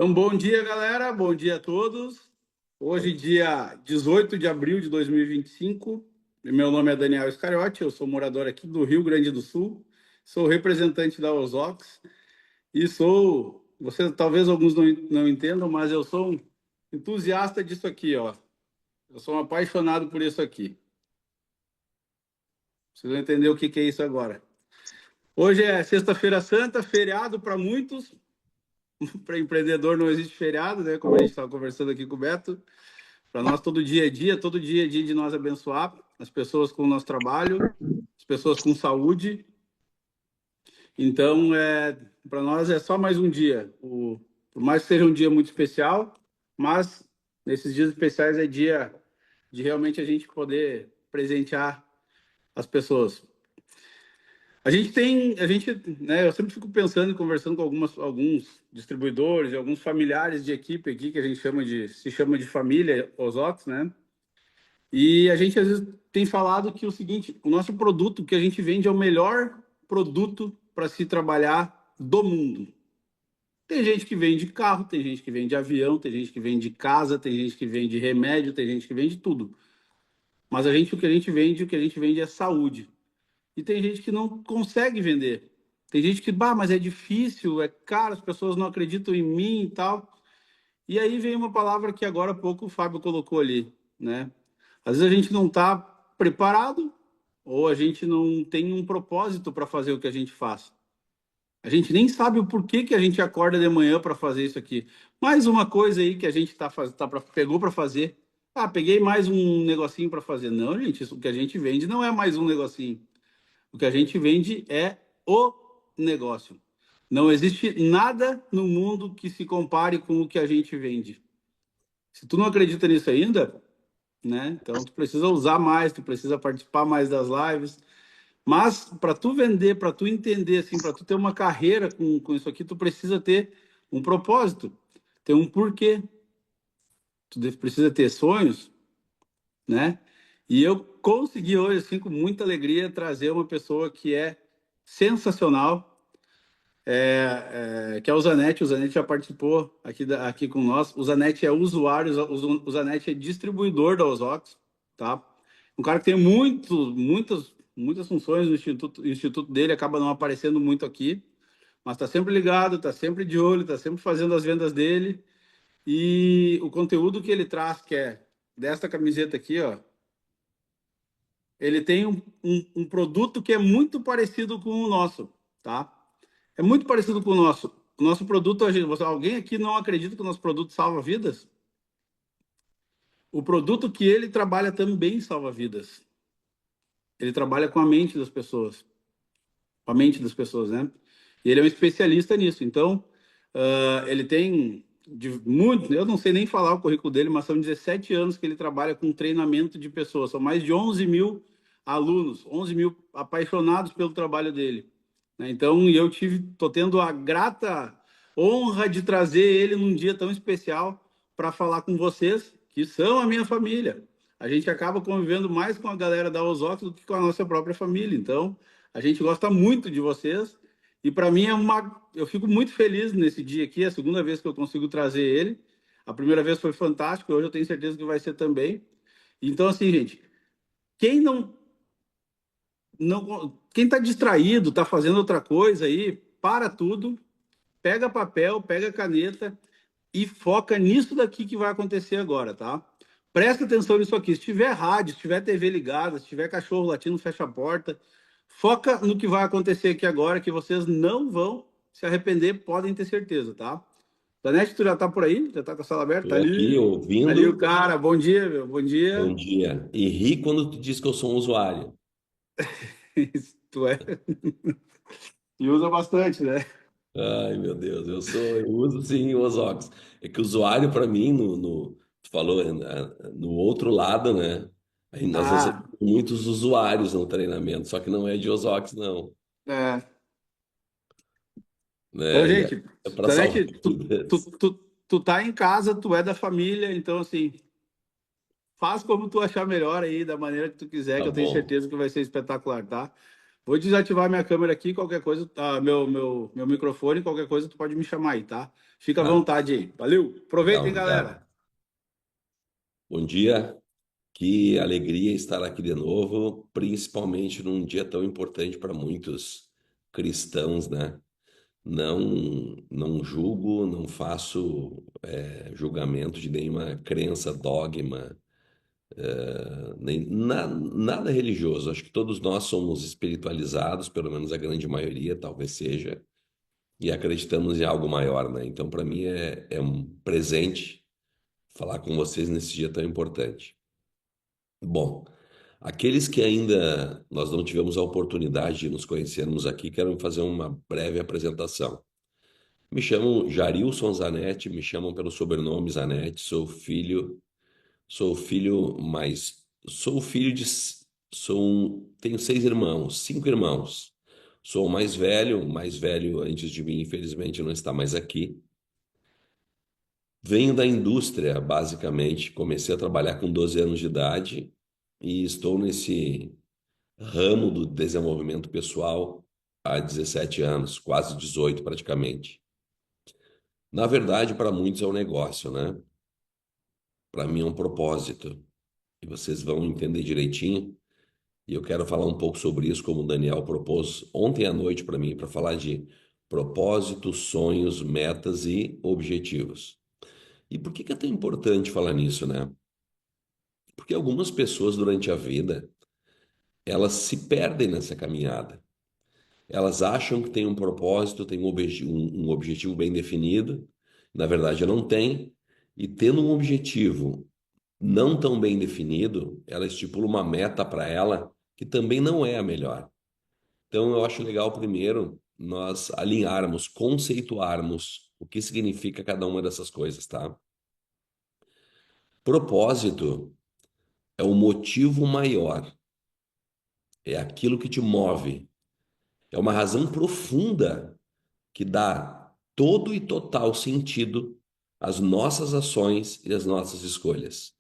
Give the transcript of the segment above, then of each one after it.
Então, bom dia, galera. Bom dia a todos. Hoje, dia 18 de abril de 2025. Meu nome é Daniel Iscariotti, eu sou morador aqui do Rio Grande do Sul, sou representante da Ozox e sou, você talvez alguns não entendam, mas eu sou um entusiasta disso aqui, ó. Eu sou um apaixonado por isso aqui. Vocês vão entender o que é isso agora. Hoje é Sexta-feira Santa, feriado para muitos. Para empreendedor não existe feriado, né? Como a gente estava conversando aqui com o Beto. Para nós, todo dia é dia de nós abençoar as pessoas com o nosso trabalho, as pessoas com saúde. Então, para nós é só mais um dia. Por mais que seja um dia muito especial, mas nesses dias especiais é dia de realmente a gente poder presentear as pessoas. Né, eu sempre fico pensando e conversando com alguns distribuidores e alguns familiares de equipe aqui que a gente se chama de família Ozox, né? E a gente às vezes tem falado que o seguinte, o nosso produto que a gente vende é o melhor produto para se trabalhar do mundo. Tem gente que vende carro, tem gente que vende avião, tem gente que vende casa, tem gente que vende remédio, tem gente que vende tudo. Mas o que a gente vende é saúde. E tem gente que não consegue vender. Tem gente que, mas é difícil, é caro, as pessoas não acreditam em mim e tal. E aí vem uma palavra que agora há pouco o Fábio colocou ali, né? Às vezes a gente não está preparado ou a gente não tem um propósito para fazer o que a gente faz. A gente nem sabe o porquê que a gente acorda de manhã para fazer isso aqui. Mais uma coisa aí que a gente pegou para fazer. Ah, peguei mais um negocinho para fazer. Não, gente, isso, o que a gente vende não é mais um negocinho. O que a gente vende é o negócio. Não existe nada no mundo que se compare com o que a gente vende. Se tu não acredita nisso ainda, né? Então tu precisa usar mais, tu precisa participar mais das lives. Mas para tu vender, para tu entender, assim, para tu ter uma carreira com isso aqui, tu precisa ter um propósito, ter um porquê. Precisa ter sonhos, né? E eu consegui hoje, assim, com muita alegria, trazer uma pessoa que é sensacional, que é o Zanetti. O Zanetti já participou aqui com nós. O Zanetti é usuário, o Zanetti é distribuidor da Ozox, tá? Um cara que tem muitas funções no instituto. O instituto dele acaba não aparecendo muito aqui, mas está sempre ligado, está sempre de olho, está sempre fazendo as vendas dele. E o conteúdo que ele traz, que é desta camiseta aqui, ó, ele tem um produto que é muito parecido com o nosso, tá? É muito parecido com o nosso. O nosso produto, alguém aqui não acredita que o nosso produto salva vidas? O produto que ele trabalha também salva vidas. Ele trabalha com a mente das pessoas. Com a mente das pessoas, né? E ele é um especialista nisso. Então, ele tem muito, eu não sei nem falar o currículo dele, mas são 17 anos que ele trabalha com treinamento de pessoas. São mais de 11 mil alunos, 11 mil apaixonados pelo trabalho dele, né? Então, tô tendo a grata honra de trazer ele num dia tão especial para falar com vocês, que são a minha família. A gente acaba convivendo mais com a galera da Ozox do que com a nossa própria família. Então, a gente gosta muito de vocês. E para mim eu fico muito feliz nesse dia aqui, é a segunda vez que eu consigo trazer ele. A primeira vez foi fantástico, hoje eu tenho certeza que vai ser também. Então, assim, gente, quem quem está distraído, está fazendo outra coisa aí, para tudo, pega papel, pega caneta e foca nisso daqui que vai acontecer agora, tá? Presta atenção nisso aqui. Se tiver rádio, se tiver TV ligada, se tiver cachorro latindo, fecha a porta. Foca no que vai acontecer aqui agora, que vocês não vão se arrepender, podem ter certeza, tá? Danete, tu já tá por aí? Já tá com a sala aberta? Estou aqui Tá ali o ouvindo. cara. Bom dia, meu. Bom Bom dia. dia. E ri quando tu diz que eu sou um usuário. Tu é. E usa bastante, né? Ai, meu Deus, eu uso sim o Ozox. É que usuário para mim, tu falou, no outro lado, né? Aí nós recebemos Ah, muitos usuários no treinamento, só que não é de Ozox, não. é. Ô, Né? E gente, é para salvar Danete, vidas. tu tá em casa, tu é da família, então, assim, faz como tu achar melhor aí, da maneira que tu quiser, Tá que eu tenho bom. certeza que vai ser espetacular, tá? Vou desativar minha câmera aqui, qualquer coisa, tá? Meu microfone, qualquer coisa tu pode me chamar aí, tá? Fica à Tá, vontade aí. Valeu. legal, Aproveitem, galera. obrigado. Bom dia, que alegria estar aqui de novo, principalmente num dia tão importante para muitos cristãos, né? Não julgo, não faço julgamento de nenhuma crença, dogma, nada religioso. Acho que todos nós somos espiritualizados, pelo menos a grande maioria, talvez seja, e acreditamos em algo maior, né? Então, para mim é um presente falar com vocês nesse dia tão importante. Bom, aqueles que ainda nós não tivemos a oportunidade de nos conhecermos aqui, quero fazer uma breve apresentação. Me chamo Jarilson Zanetti, me chamam pelo sobrenome Zanetti, sou filho de, tenho 6 irmãos, 5 irmãos. Sou o mais velho antes de mim, infelizmente não está mais aqui. Venho da indústria, basicamente. Comecei a trabalhar com 12 anos de idade e estou nesse ramo do desenvolvimento pessoal há 17 anos, quase 18 praticamente. Na verdade, para muitos é um negócio, né? Para mim é um propósito. E vocês vão entender direitinho. E eu quero falar um pouco sobre isso, como o Daniel propôs ontem à noite para mim, para falar de propósitos, sonhos, metas e objetivos. E por que é tão importante falar nisso, né? Porque algumas pessoas durante a vida, elas se perdem nessa caminhada. Elas acham que tem um propósito, tem um objetivo bem definido, na verdade não tem, e tendo um objetivo não tão bem definido, ela estipula uma meta para ela que também não é a melhor. Então eu acho legal primeiro nós alinharmos, conceituarmos o que significa cada uma dessas coisas, tá? Propósito é o motivo maior, é aquilo que te move, é uma razão profunda que dá todo e total sentido às nossas ações e às nossas escolhas.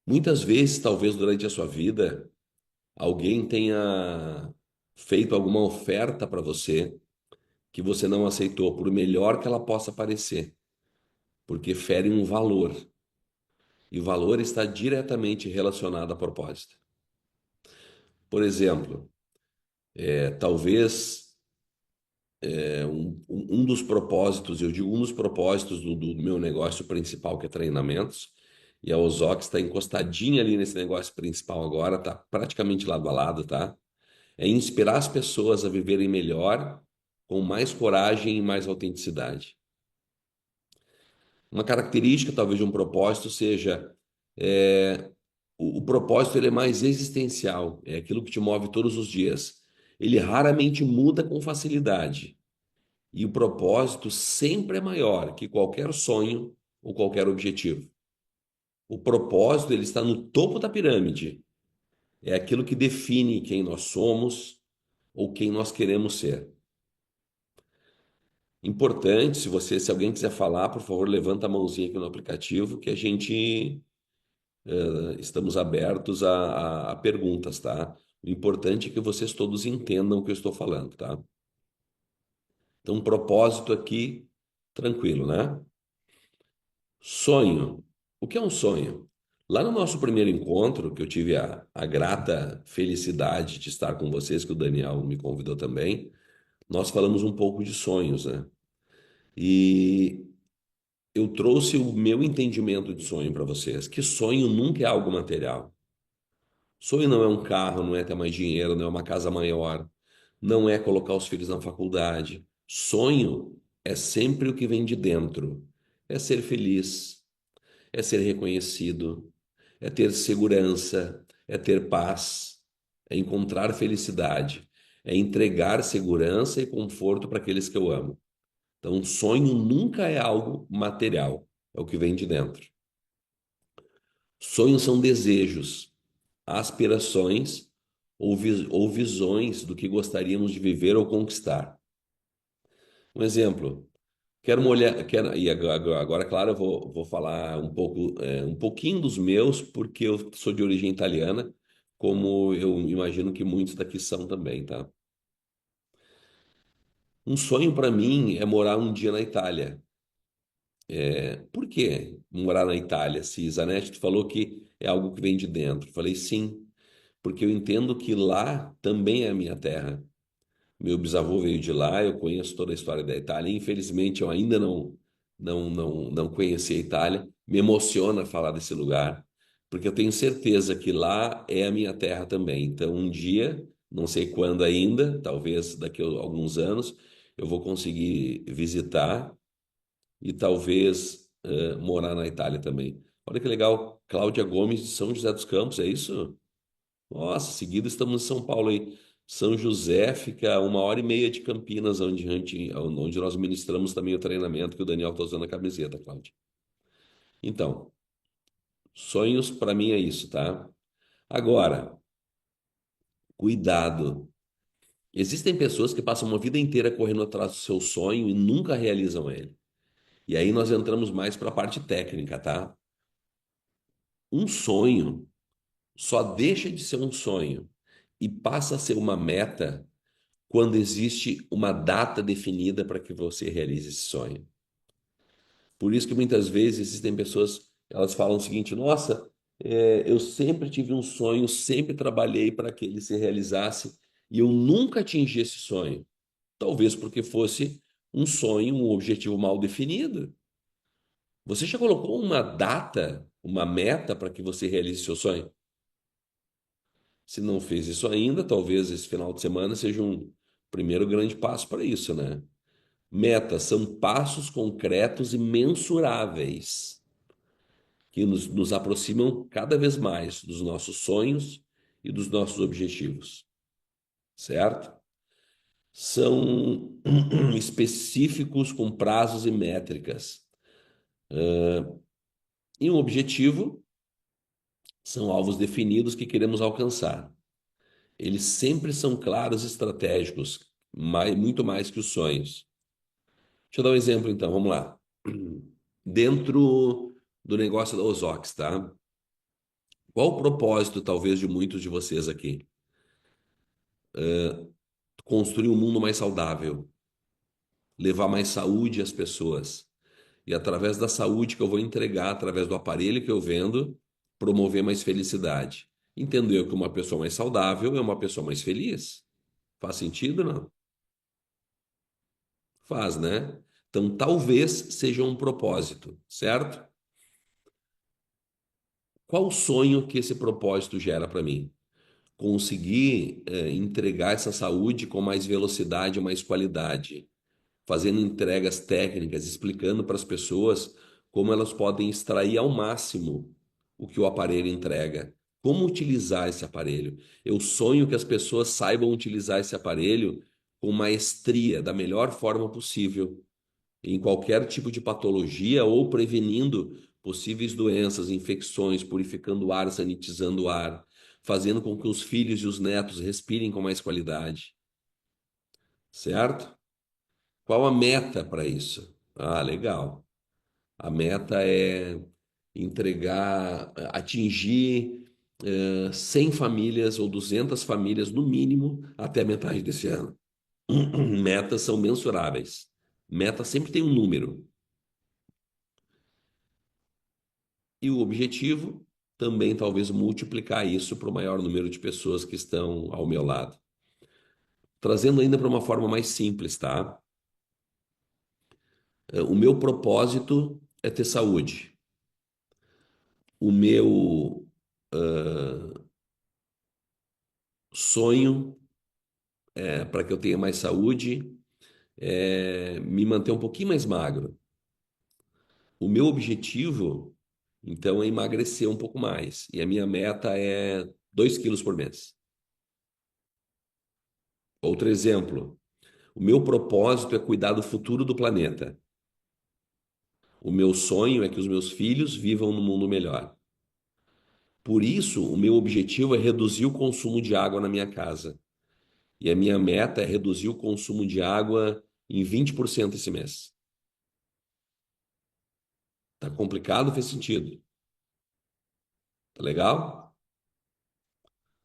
Muitas vezes, talvez durante a sua vida, alguém tenha feito alguma oferta para você que você não aceitou, por melhor que ela possa parecer, porque fere um valor. E o valor está diretamente relacionado a propósito. Por exemplo, talvez um dos propósitos, eu digo um dos propósitos do meu negócio principal, que é treinamentos, e a Ozox está encostadinha ali nesse negócio principal agora, está praticamente lado a lado, tá? É inspirar as pessoas a viverem melhor, com mais coragem e mais autenticidade. Uma característica, talvez, de um propósito seja o propósito ele é mais existencial, é aquilo que te move todos os dias. Ele raramente muda com facilidade. E o propósito sempre é maior que qualquer sonho ou qualquer objetivo. O propósito ele está no topo da pirâmide. É aquilo que define quem nós somos ou quem nós queremos ser. Importante, se alguém quiser falar, por favor, levanta a mãozinha aqui no aplicativo que a gente estamos abertos a perguntas, tá? O importante é que vocês todos entendam o que eu estou falando, tá? Então, um propósito aqui, tranquilo, né? Sonho. O que é um sonho? Lá no nosso primeiro encontro, que eu tive a grata felicidade de estar com vocês, que o Daniel me convidou também, nós falamos um pouco de sonhos, né? E eu trouxe o meu entendimento de sonho para vocês, que sonho nunca é algo material. Sonho não é um carro, não é ter mais dinheiro, não é uma casa maior, não é colocar os filhos na faculdade. Sonho é sempre o que vem de dentro. É ser feliz, é ser reconhecido, é ter segurança, é ter paz, é encontrar felicidade, é entregar segurança e conforto para aqueles que eu amo. Então, sonho nunca é algo material, é o que vem de dentro. Sonhos são desejos, aspirações ou visões do que gostaríamos de viver ou conquistar. Um exemplo, quero uma olhar, quero, e agora, claro, eu vou falar um pouquinho dos meus, porque eu sou de origem italiana, como eu imagino que muitos daqui são também, tá? Um sonho para mim é morar um dia na Itália. Por que morar na Itália? Se Zanetti, tu falou que é algo que vem de dentro. Falei sim, porque eu entendo que lá também é a minha terra. Meu bisavô veio de lá, eu conheço toda a história da Itália. Infelizmente, eu ainda não conheci a Itália. Me emociona falar desse lugar, porque eu tenho certeza que lá é a minha terra também. Então, um dia, não sei quando ainda, talvez daqui a alguns anos, eu vou conseguir visitar e talvez morar na Itália também. Olha que legal, Cláudia Gomes de São José dos Campos, é isso? Nossa, seguido estamos em São Paulo aí. São José fica 1h30 de Campinas, onde nós ministramos também o treinamento que o Daniel está usando a camiseta, Cláudia. Então, sonhos para mim é isso, tá? Agora, cuidado. Existem pessoas que passam uma vida inteira correndo atrás do seu sonho e nunca realizam ele. E aí nós entramos mais para a parte técnica, tá? Um sonho só deixa de ser um sonho e passa a ser uma meta quando existe uma data definida para que você realize esse sonho. Por isso que muitas vezes existem pessoas, elas falam o seguinte: nossa, eu sempre tive um sonho, sempre trabalhei para que ele se realizasse e eu nunca atingi esse sonho. Talvez porque fosse um sonho, um objetivo mal definido. Você já colocou uma data, uma meta para que você realize seu sonho? Se não fez isso ainda, talvez esse final de semana seja um primeiro grande passo para isso, né? Metas são passos concretos e mensuráveis que nos aproximam cada vez mais dos nossos sonhos e dos nossos objetivos, certo? São específicos com prazos e métricas. E um objetivo são alvos definidos que queremos alcançar. Eles sempre são claros e estratégicos, muito mais que os sonhos. Deixa eu dar um exemplo então, vamos lá. Dentro do negócio da Ozox, tá? Qual o propósito, talvez, de muitos de vocês aqui? Construir um mundo mais saudável, levar mais saúde às pessoas. E através da saúde que eu vou entregar, através do aparelho que eu vendo, promover mais felicidade. Entender que uma pessoa mais saudável é uma pessoa mais feliz. Faz sentido, não? Faz, né? Então, talvez seja um propósito, certo? Qual o sonho que esse propósito gera para mim? Conseguir entregar essa saúde com mais velocidade e mais qualidade, fazendo entregas técnicas, explicando para as pessoas como elas podem extrair ao máximo o que o aparelho entrega, como utilizar esse aparelho. Eu sonho que as pessoas saibam utilizar esse aparelho com maestria, da melhor forma possível, em qualquer tipo de patologia ou prevenindo possíveis doenças, infecções, purificando o ar, sanitizando o ar, fazendo com que os filhos e os netos respirem com mais qualidade, certo? Qual a meta para isso? Ah, legal. A meta é atingir 100 famílias ou 200 famílias no mínimo até a metade desse ano. Metas são mensuráveis. Meta sempre tem um número. E o objetivo também talvez multiplicar isso para o maior número de pessoas que estão ao meu lado. Trazendo ainda para uma forma mais simples, tá? O meu propósito é ter saúde. O meu sonho é para que eu tenha mais saúde é me manter um pouquinho mais magro. O meu objetivo, então, é emagrecer um pouco mais. E a minha meta é 2 quilos por mês. Outro exemplo, o meu propósito é cuidar do futuro do planeta. O meu sonho é que os meus filhos vivam num mundo melhor. Por isso, o meu objetivo é reduzir o consumo de água na minha casa. E a minha meta é reduzir o consumo de água em 20% esse mês. Tá complicado? Fez sentido. Tá legal?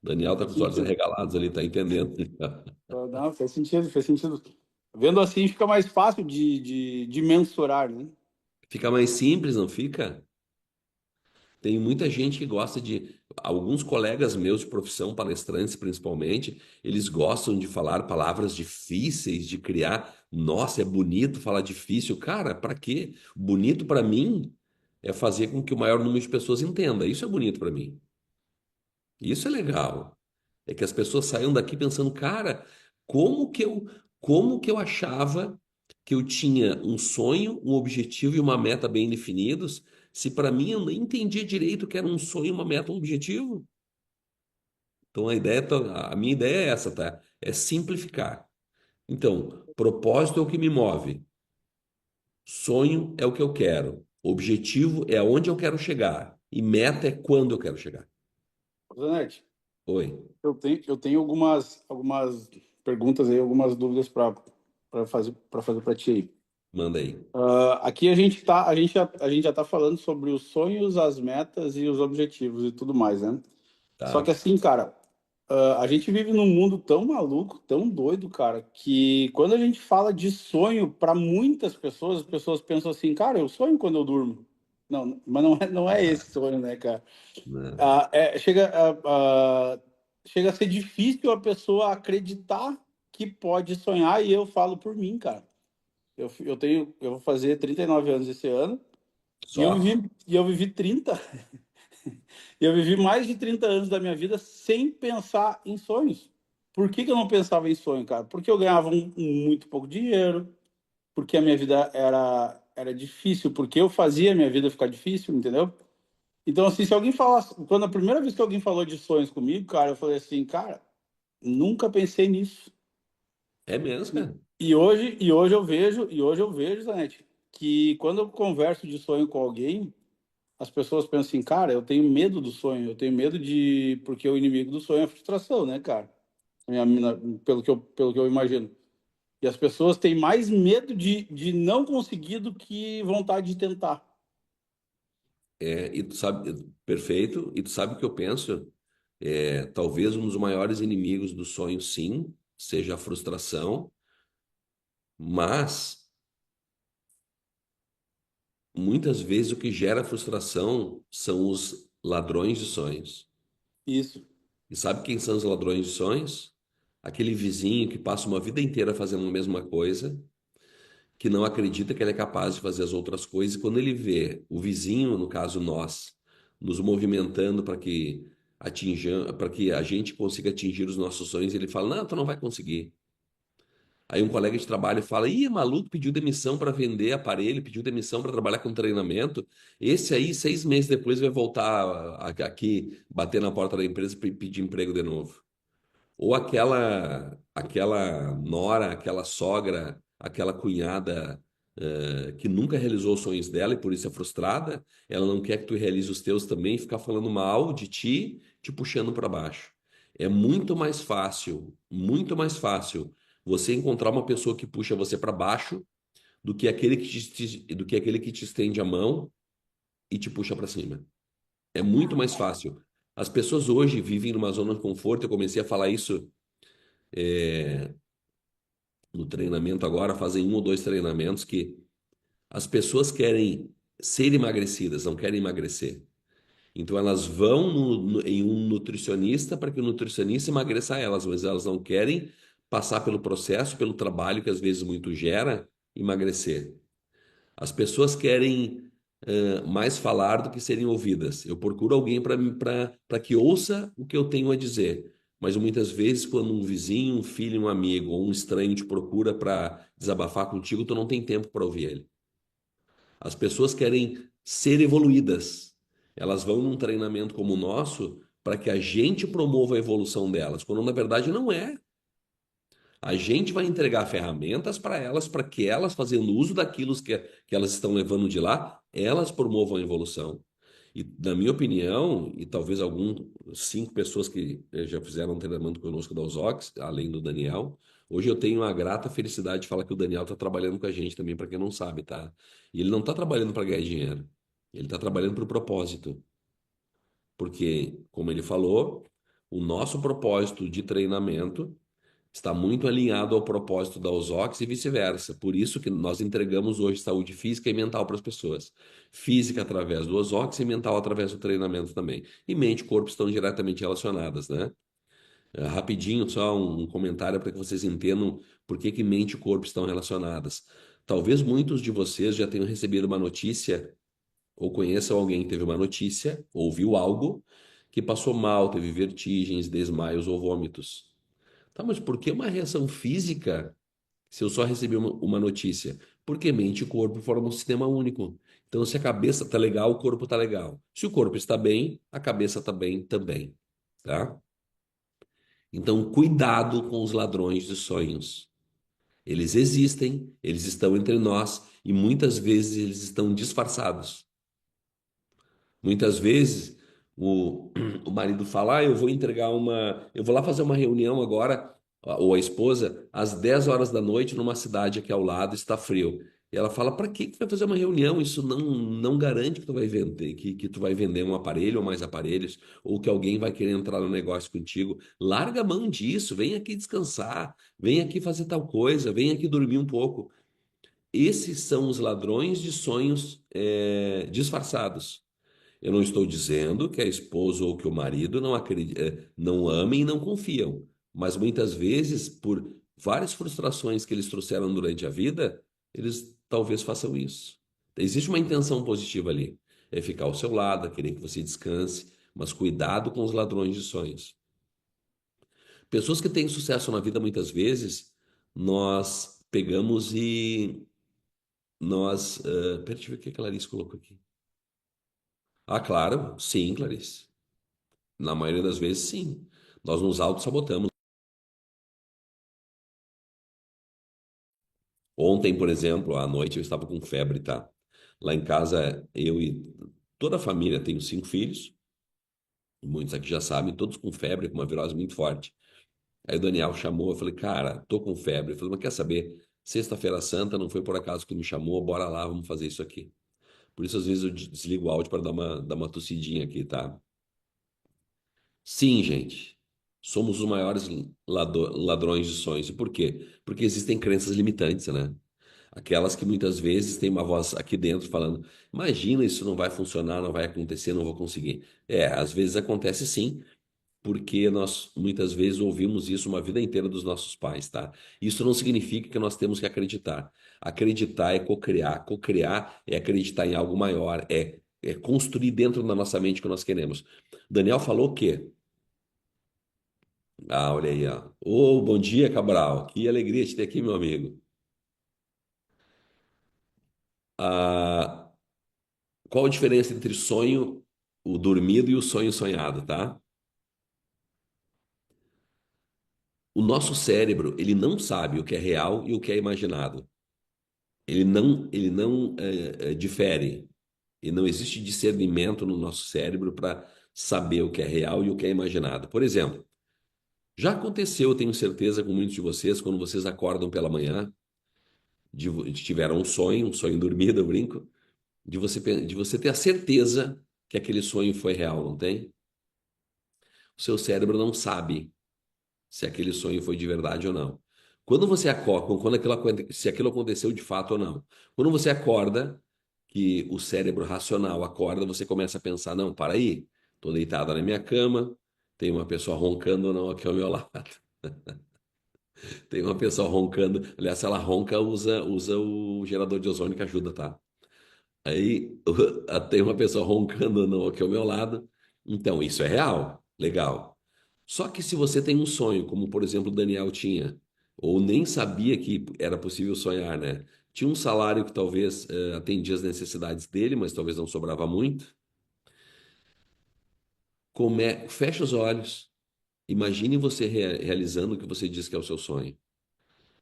Daniel tá com Faz os olhos sentido. arregalados ali, tá entendendo. Não, faz sentido, faz sentido. Vendo assim fica mais fácil de mensurar, né? Fica mais simples, não fica? Tem muita gente que gosta de. Alguns colegas meus de profissão, palestrantes principalmente, eles gostam de falar palavras difíceis, de criar. Nossa, é bonito falar difícil. Cara, para quê? Bonito para mim é fazer com que o maior número de pessoas entenda. Isso é bonito para mim. Isso é legal. É que as pessoas saiam daqui pensando, cara, como que eu, como que eu achava que eu tinha um sonho, um objetivo e uma meta bem definidos, se para mim eu nem entendia direito o que era um sonho, uma meta, um objetivo? Então a minha ideia é essa, tá? É simplificar. Então, propósito é o que me move, sonho é o que eu quero, objetivo é aonde eu quero chegar e meta é quando eu quero chegar. Zanetti, Oi, eu tenho algumas perguntas aí, algumas dúvidas para fazer para ti aí. manda aí. Aqui a gente já tá falando sobre os sonhos, as metas e os objetivos e tudo mais, né? Só Tá? que assim, cara, a gente vive num mundo tão maluco, tão doido, cara, que quando a gente fala de sonho, para muitas pessoas, as pessoas pensam assim, cara, eu sonho quando eu durmo. Não, mas não é esse sonho, né, cara? Né? Ah, chega a ser difícil a pessoa acreditar que pode sonhar, e eu falo por mim, cara. Eu vou fazer 39 anos esse ano, e eu Só? vivi, e eu vivi 30 e eu vivi mais de 30 anos da minha vida sem pensar em sonhos. Por que que eu não pensava em sonho, cara? Porque eu ganhava muito pouco dinheiro, porque a minha vida era difícil, porque eu fazia a minha vida ficar difícil, entendeu? Então, assim, se alguém falasse, quando a primeira vez que alguém falou de sonhos comigo, cara, eu falei assim, cara, nunca pensei nisso. É mesmo, cara? E hoje eu vejo, Zanetti, que quando eu converso de sonho com alguém, as pessoas pensam assim, cara, eu tenho medo do sonho, eu tenho medo de. Porque o inimigo do sonho é a frustração, né, cara? Pelo que eu imagino. E as pessoas têm mais medo de não conseguir do que vontade de tentar. E tu sabe, perfeito, e tu sabe o que eu penso? Talvez um dos maiores inimigos do sonho, sim, seja a frustração, mas muitas vezes o que gera frustração são os ladrões de sonhos. Isso, E sabe quem são os ladrões de sonhos? Aquele vizinho que passa uma vida inteira fazendo a mesma coisa, que não acredita que ele é capaz de fazer as outras coisas, e quando ele vê o vizinho, no caso nós, nos movimentando para que a gente consiga atingir os nossos sonhos, ele fala: "Não, tu não vai conseguir". Aí um colega de trabalho fala: "Ih, maluco, pediu demissão para vender aparelho, pediu demissão para trabalhar com treinamento. Esse aí, 6 meses depois, vai voltar aqui, bater na porta da empresa e pedir emprego de novo". Ou aquela nora, aquela sogra, aquela cunhada que nunca realizou os sonhos dela e por isso é frustrada, ela não quer que tu realize os teus também e ficar falando mal de ti, te puxando para baixo. É muito mais fácil você encontrar uma pessoa que puxa você para baixo do que aquele que te estende a mão e te puxa para cima. É muito mais fácil. As pessoas hoje vivem numa zona de conforto. Eu comecei a falar isso no treinamento agora, fazem um ou dois treinamentos que as pessoas querem ser emagrecidas, não querem emagrecer. Então elas vão em um nutricionista para que o nutricionista emagreça elas, mas elas não querem passar pelo processo, pelo trabalho que às vezes muito gera, emagrecer. As pessoas querem mais falar do que serem ouvidas. Eu procuro alguém para que ouça o que eu tenho a dizer. Mas muitas vezes, quando um vizinho, um filho, um amigo ou um estranho te procura para desabafar contigo, tu não tem tempo para ouvir ele. As pessoas querem ser evoluídas. Elas vão num treinamento como o nosso para que a gente promova a evolução delas, quando na verdade não é. A gente vai entregar ferramentas para que elas, fazendo uso daquilo que elas estão levando de lá, elas promovam a evolução. E, na minha opinião, e talvez algum 5 pessoas que já fizeram um treinamento conosco da Usox, além do Daniel, hoje eu tenho a grata felicidade de falar que o Daniel está trabalhando com a gente também, para quem não sabe, tá? E ele não está trabalhando para ganhar dinheiro, ele está trabalhando para o propósito. Porque, como ele falou, O nosso propósito de treinamento está muito alinhado ao propósito da Ozox e vice-versa. Por isso que nós entregamos hoje saúde física e mental para as pessoas. Física através do Ozox e mental através do treinamento também. E mente e corpo estão diretamente relacionadas, né? Rapidinho, só um comentário para que vocês entendam por que mente e corpo estão relacionadas. Talvez muitos de vocês já tenham recebido uma notícia, ou conheçam alguém que teve uma notícia, ouviu algo, que passou mal, teve vertigens, desmaios ou vômitos. Tá, mas por que uma reação física se eu só recebi uma notícia? Porque mente e corpo formam um sistema único. Então, se a cabeça está legal, o corpo está legal. Se o corpo está bem, a cabeça está bem também, tá? Então, cuidado com os ladrões de sonhos. Eles existem, eles estão entre nós e muitas vezes eles estão disfarçados. Muitas vezes o marido fala: eu vou entregar eu vou lá fazer uma reunião agora, ou a esposa, às 10 horas da noite numa cidade aqui ao lado, está frio. E ela fala: para que tu vai fazer uma reunião? Isso não garante que tu vai vender, que tu vai vender um aparelho ou mais aparelhos, ou que alguém vai querer entrar no negócio contigo. Larga a mão disso, vem aqui descansar, vem aqui fazer tal coisa, vem aqui dormir um pouco. Esses são os ladrões de sonhos disfarçados. Eu não estou dizendo que a esposa ou que o marido não amem e não confiam, mas muitas vezes, por várias frustrações que eles trouxeram durante a vida, eles talvez façam isso. Existe uma intenção positiva ali, é ficar ao seu lado, é querer que você descanse, mas cuidado com os ladrões de sonhos. Pessoas que têm sucesso na vida, muitas vezes, nós pegamos e pera, deixa eu ver o que a Clarice colocou aqui. Ah, claro, sim, Clarice. Na maioria das vezes, sim. Nós nos auto-sabotamos. Ontem, por exemplo, à noite eu estava com febre, tá? Lá em casa, eu e toda a família, tenho 5 filhos, muitos aqui já sabem, todos com febre, com uma virose muito forte. Aí o Daniel chamou, eu falei, cara, tô com febre. Ele falou, mas quer saber? Sexta-feira Santa, não foi por acaso que me chamou, bora lá, vamos fazer isso aqui. Por isso, às vezes, eu desligo o áudio para dar uma tossidinha aqui, tá? Sim, gente. Somos os maiores ladrões de sonhos. E por quê? Porque existem crenças limitantes, né? Aquelas que muitas vezes tem uma voz aqui dentro falando: imagina, isso não vai funcionar, não vai acontecer, não vou conseguir. Às vezes acontece sim, porque nós muitas vezes ouvimos isso uma vida inteira dos nossos pais, tá? Isso não significa que nós temos que acreditar. Acreditar é cocriar. Cocriar é acreditar em algo maior, é construir dentro da nossa mente o que nós queremos. Daniel falou o quê? Ah, olha aí, ó. Ô, bom dia, Cabral. Que alegria te ter aqui, meu amigo. Ah, qual a diferença entre sonho, o dormido e o sonho sonhado, tá? O nosso cérebro, ele não sabe o que é real e o que é imaginado. Ele não difere. E não existe discernimento no nosso cérebro para saber o que é real e o que é imaginado. Por exemplo, já aconteceu, eu tenho certeza, com muitos de vocês, quando vocês acordam pela manhã, tiveram um sonho dormido, eu brinco, de você ter a certeza que aquele sonho foi real, não tem? O seu cérebro não sabe se aquele sonho foi de verdade ou não. Quando você acorda, se aquilo aconteceu de fato ou não. Quando você acorda, que o cérebro racional acorda, você começa a pensar, não, para aí, estou deitado na minha cama, tem uma pessoa roncando ou não aqui ao meu lado. Tem uma pessoa roncando. Aliás, se ela ronca, usa o gerador de ozônio que ajuda, tá? Aí tem uma pessoa roncando não, aqui ao meu lado. Então, isso é real. Legal. Só que se você tem um sonho, como por exemplo o Daniel tinha, ou nem sabia que era possível sonhar, né? Tinha um salário que talvez atendia as necessidades dele, mas talvez não sobrava muito. Fecha os olhos. Imagine você realizando o que você diz que é o seu sonho.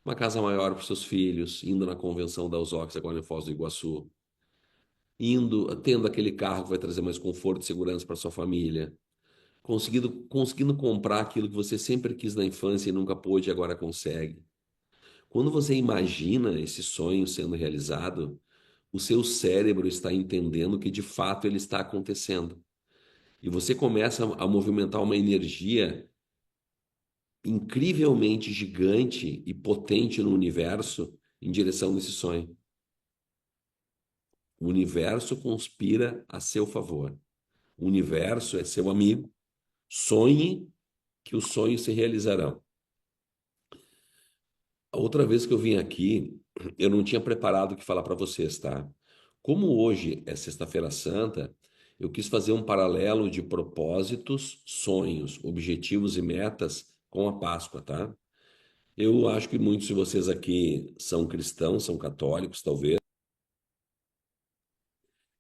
Uma casa maior para os seus filhos, indo na convenção da Usox agora em Foz do Iguaçu, tendo aquele carro que vai trazer mais conforto e segurança para sua família, conseguindo comprar aquilo que você sempre quis na infância e nunca pôde e agora consegue. Quando você imagina esse sonho sendo realizado, o seu cérebro está entendendo que de fato ele está acontecendo. E você começa a movimentar uma energia incrivelmente gigante e potente no universo em direção desse sonho. O universo conspira a seu favor. O universo é seu amigo. Sonhe que os sonhos se realizarão. A outra vez que eu vim aqui, eu não tinha preparado o que falar para vocês, tá? Como hoje é Sexta-feira Santa, eu quis fazer um paralelo de propósitos, sonhos, objetivos e metas com a Páscoa, tá? Eu acho que muitos de vocês aqui são cristãos, são católicos, talvez.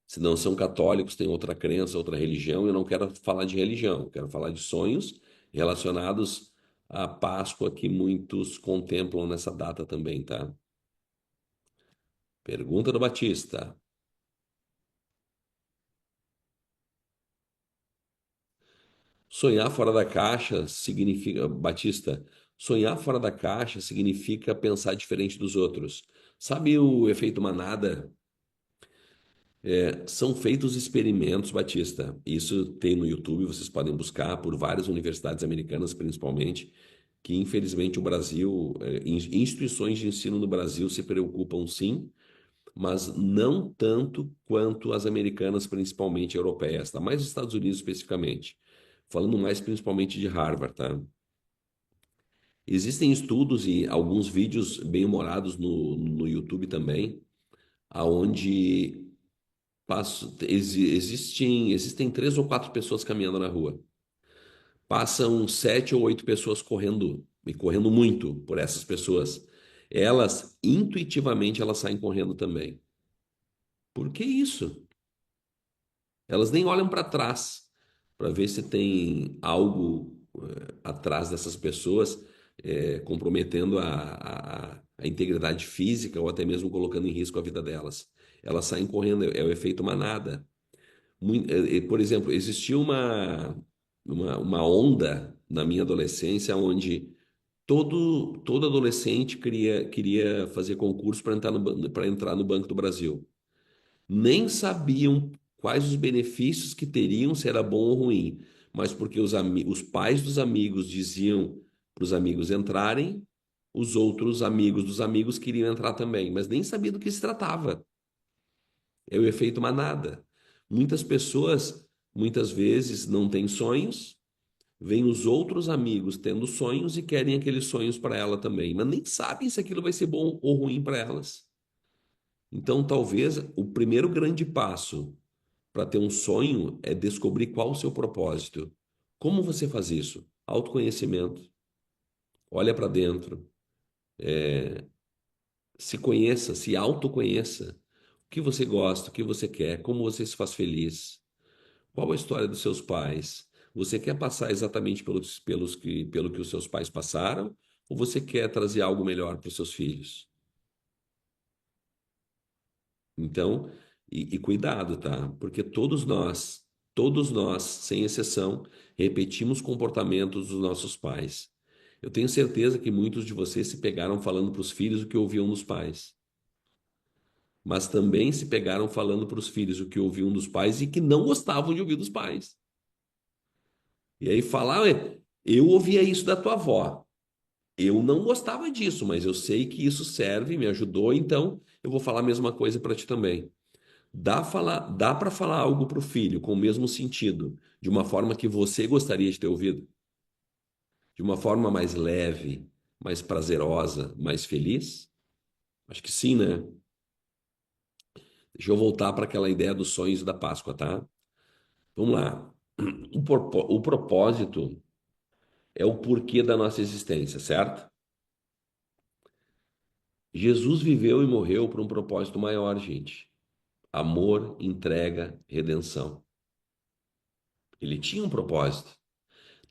Se não são católicos, têm outra crença, outra religião. Eu não quero falar de religião, eu quero falar de sonhos relacionados à Páscoa que muitos contemplam nessa data também, tá? Pergunta do Batista. Sonhar fora da caixa significa, Batista, sonhar fora da caixa significa pensar diferente dos outros. Sabe o efeito manada? São feitos experimentos, Batista. Isso tem no YouTube, vocês podem buscar por várias universidades americanas, principalmente, que infelizmente o Brasil, instituições de ensino no Brasil se preocupam sim, mas não tanto quanto as americanas, principalmente europeias, tá? Mais os Estados Unidos especificamente. Falando mais principalmente de Harvard, tá? Existem estudos e alguns vídeos bem-humorados no YouTube também, aonde existem três ou quatro pessoas caminhando na rua. Passam sete ou oito pessoas correndo, e correndo muito por essas pessoas. Elas, intuitivamente, elas saem correndo também. Por que isso? Elas nem olham para trás para ver se tem algo atrás dessas pessoas comprometendo a integridade física ou até mesmo colocando em risco a vida delas. Elas saem correndo, é o efeito manada. Por exemplo, existia uma onda na minha adolescência onde todo adolescente queria fazer concurso para entrar no Banco do Brasil. Nem sabiam quais os benefícios que teriam, se era bom ou ruim, mas porque os pais dos amigos diziam para os amigos entrarem, os outros amigos dos amigos queriam entrar também, mas nem sabia do que se tratava. É o efeito manada. Muitas pessoas, muitas vezes, não têm sonhos, veem os outros amigos tendo sonhos e querem aqueles sonhos para ela também, mas nem sabem se aquilo vai ser bom ou ruim para elas. Então, talvez o primeiro grande passo para ter um sonho é descobrir qual o seu propósito. Como você faz isso? Autoconhecimento. Olha para dentro, se conheça, se autoconheça. O que você gosta, o que você quer, como você se faz feliz. Qual a história dos seus pais? Você quer passar exatamente pelo que os seus pais passaram? Ou você quer trazer algo melhor para os seus filhos? Então, e cuidado, tá? Porque todos nós, sem exceção, repetimos comportamentos dos nossos pais. Eu tenho certeza que muitos de vocês se pegaram falando para os filhos o que ouviam dos pais, mas também se pegaram falando para os filhos o que ouviam dos pais e que não gostavam de ouvir dos pais. E aí falar, "Ué, eu ouvia isso da tua avó. Eu não gostava disso, mas eu sei que isso serve, me ajudou, então eu vou falar a mesma coisa para ti também." Dá para falar algo para o filho com o mesmo sentido, de uma forma que você gostaria de ter ouvido? De uma forma mais leve, mais prazerosa, mais feliz? Acho que sim, né? Deixa eu voltar para aquela ideia dos sonhos da Páscoa, tá? Vamos lá. O propósito é o porquê da nossa existência, certo? Jesus viveu e morreu por um propósito maior, gente. Amor, entrega, redenção. Ele tinha um propósito.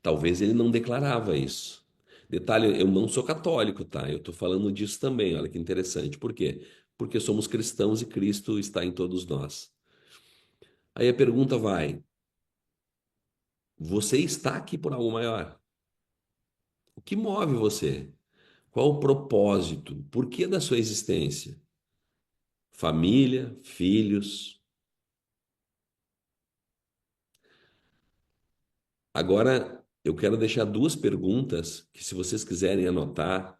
Talvez ele não declarava isso. Detalhe, eu não sou católico, tá? Eu tô falando disso também, olha que interessante. Por quê? Porque somos cristãos e Cristo está em todos nós. Aí a pergunta vai: você está aqui por algo maior? O que move você? Qual o propósito? Por que da sua existência? Família, filhos. Agora, eu quero deixar duas perguntas que, se vocês quiserem anotar,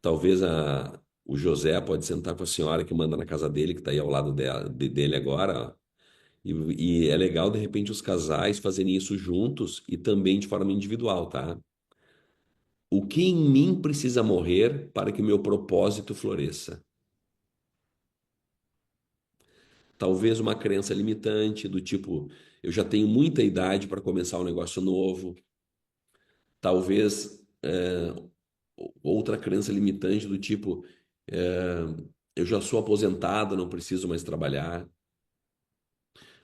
talvez o José pode sentar com a senhora que manda na casa dele, que está aí ao lado dele agora, ó. E é legal, de repente, os casais fazerem isso juntos e também de forma individual, tá? O que em mim precisa morrer para que o meu propósito floresça? Talvez uma crença limitante do tipo, eu já tenho muita idade para começar um negócio novo. Talvez outra crença limitante do tipo, é, eu já sou aposentado, não preciso mais trabalhar.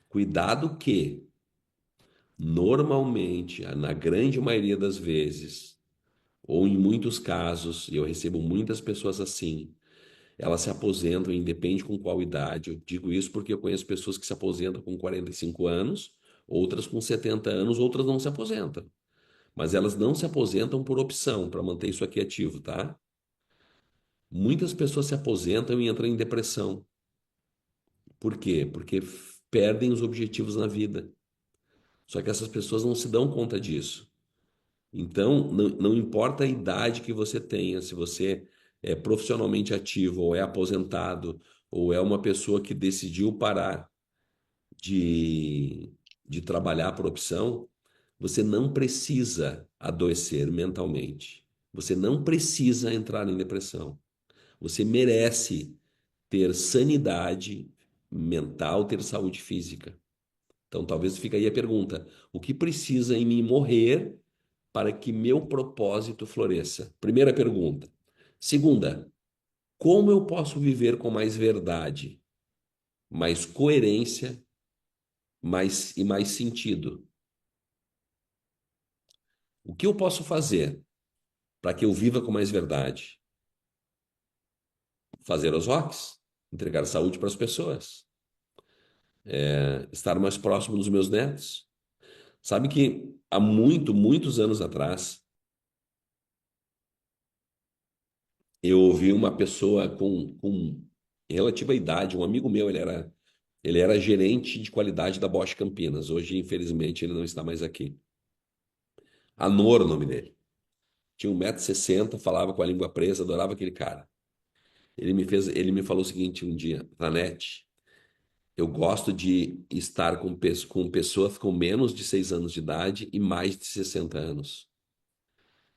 Cuidado que, normalmente, na grande maioria das vezes, ou em muitos casos, e eu recebo muitas pessoas assim, elas se aposentam, independe com qual idade. Eu digo isso porque eu conheço pessoas que se aposentam com 45 anos, outras com 70 anos, outras não se aposentam. Mas elas não se aposentam por opção, para manter isso aqui ativo, tá? Muitas pessoas se aposentam e entram em depressão. Por quê? Porque perdem os objetivos na vida. Só que essas pessoas não se dão conta disso. Então, não importa a idade que você tenha, se você é profissionalmente ativo, ou é aposentado, ou é uma pessoa que decidiu parar de, de trabalhar por opção, você não precisa adoecer mentalmente. Você não precisa entrar em depressão. Você merece ter sanidade mental, ter saúde física. Então, talvez fique aí a pergunta: o que precisa em mim morrer para que meu propósito floresça? Primeira pergunta. Segunda, como eu posso viver com mais verdade, mais coerência, mais sentido? O que eu posso fazer para que eu viva com mais verdade? Fazer os rocks, entregar saúde para as pessoas, estar mais próximo dos meus netos. Sabe que há muitos anos atrás, eu ouvi uma pessoa com relativa idade, um amigo meu, ele era gerente de qualidade da Bosch Campinas. Hoje, infelizmente, ele não está mais aqui. Anor, o nome dele. Tinha 1,60 m, falava com a língua presa, adorava aquele cara. Ele me falou o seguinte um dia: Nanete, eu gosto de estar com pessoas com menos de 6 anos de idade e mais de 60 anos.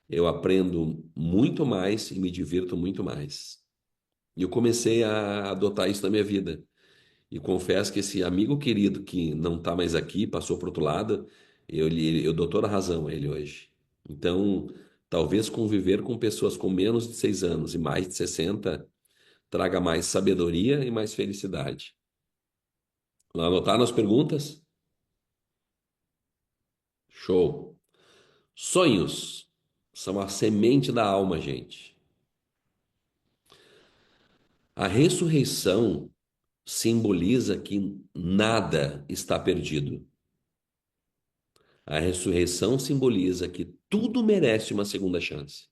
Eu aprendo muito mais e me divirto muito mais. E eu comecei a adotar isso na minha vida. E confesso que esse amigo querido que não está mais aqui, passou para outro lado, eu dou toda a razão a ele hoje. Então, talvez conviver com pessoas com menos de 6 anos e mais de 60 traga mais sabedoria e mais felicidade. Vamos anotar nas perguntas? Show. Sonhos são a semente da alma, gente. A ressurreição simboliza que nada está perdido. A ressurreição simboliza que tudo merece uma segunda chance.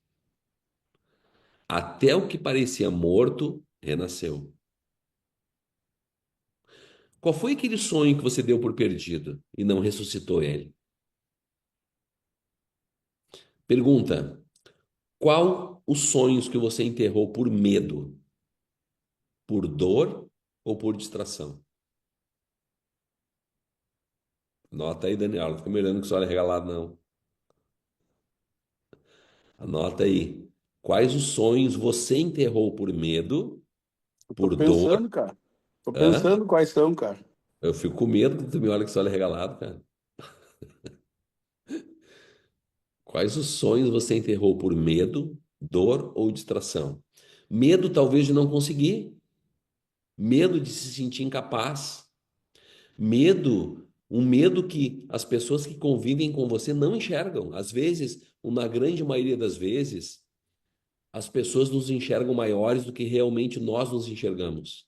Até o que parecia morto renasceu. Qual foi aquele sonho que você deu por perdido e não ressuscitou ele? Pergunta: qual os sonhos que você enterrou por medo, por dor ou por distração? Anota aí, Daniela. Não fica me olhando com esse olho regalado, não. Anota aí. Quais os sonhos você enterrou por medo, Eu tô por dor? pensando, cara. Tô Hã? pensando quais são, cara. Eu fico com medo quando tu me olha com esse olho regalado, cara. Quais os sonhos você enterrou por medo, dor ou distração? Medo, talvez, de não conseguir. Medo de se sentir incapaz. Medo, um medo que as pessoas que convivem com você não enxergam. Às vezes, ou na grande maioria das vezes, as pessoas nos enxergam maiores do que realmente nós nos enxergamos.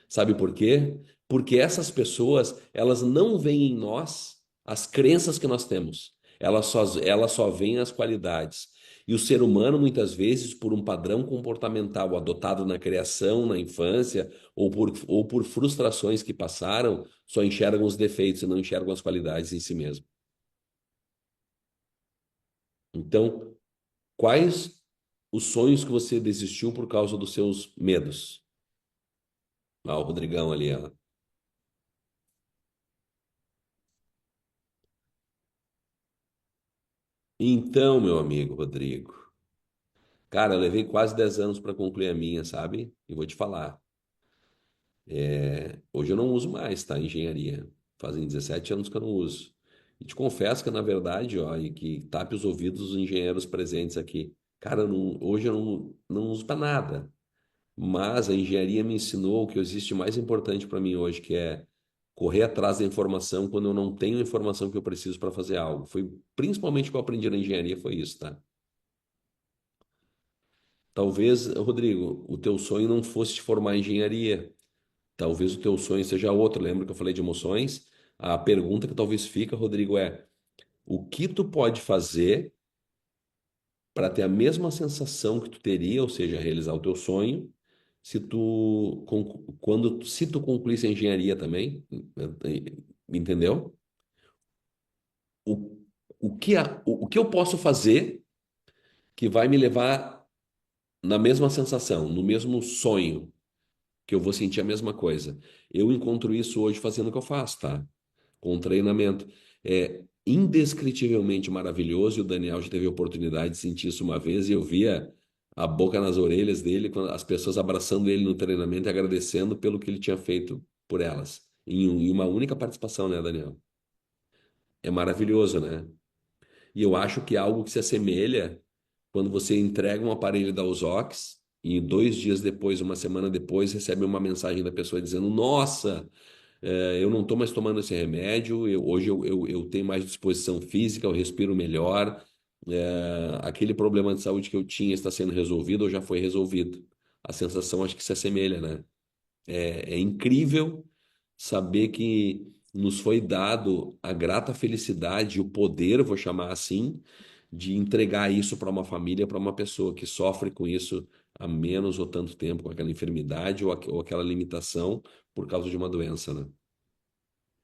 Sabe por quê? Porque essas pessoas, elas não veem em nós as crenças que nós temos. Elas só veem as qualidades. E o ser humano, muitas vezes, por um padrão comportamental adotado na criação, na infância, ou por frustrações que passaram, só enxergam os defeitos e não enxergam as qualidades em si mesmo. Então, quais os sonhos que você desistiu por causa dos seus medos? Ah, o Rodrigão ali, ó. Então, meu amigo Rodrigo, cara, eu levei quase 10 anos para concluir a minha, sabe? E vou te falar. Hoje eu não uso mais, tá? Engenharia. Fazem 17 anos que eu não uso. E te confesso que, na verdade, ó, e que tape os ouvidos dos engenheiros presentes aqui. Cara, hoje eu não uso para nada. Mas a engenharia me ensinou o que existe de mais importante para mim hoje, que é correr atrás da informação quando eu não tenho a informação que eu preciso para fazer algo. Foi principalmente o que eu aprendi na engenharia, foi isso, tá? Talvez, Rodrigo, o teu sonho não fosse te formar em engenharia. Talvez o teu sonho seja outro. Lembra que eu falei de emoções? A pergunta que talvez fica, Rodrigo, é: o que tu pode fazer para ter a mesma sensação que tu teria, ou seja, realizar o teu sonho, se tu concluísse a engenharia também, entendeu? O, o que eu posso fazer que vai me levar na mesma sensação, no mesmo sonho, que eu vou sentir a mesma coisa? Eu encontro isso hoje fazendo o que eu faço, tá? Com treinamento. É indescritivelmente maravilhoso, e o Daniel já teve a oportunidade de sentir isso uma vez, e eu via a boca nas orelhas dele, quando as pessoas abraçando ele no treinamento e agradecendo pelo que ele tinha feito por elas, em uma única participação, né, Daniel? É maravilhoso, né? E eu acho que é algo que se assemelha quando você entrega um aparelho da Usox e 2 dias depois, uma semana depois, recebe uma mensagem da pessoa dizendo: Nossa, eu não estou mais tomando esse remédio, hoje eu tenho mais disposição física, eu respiro melhor, aquele problema de saúde que eu tinha está sendo resolvido ou já foi resolvido. A sensação acho que se assemelha, né? É incrível saber que nos foi dado a grata felicidade, o poder, vou chamar assim, de entregar isso para uma família, para uma pessoa que sofre com isso há menos ou tanto tempo, com aquela enfermidade ou aquela limitação por causa de uma doença, né?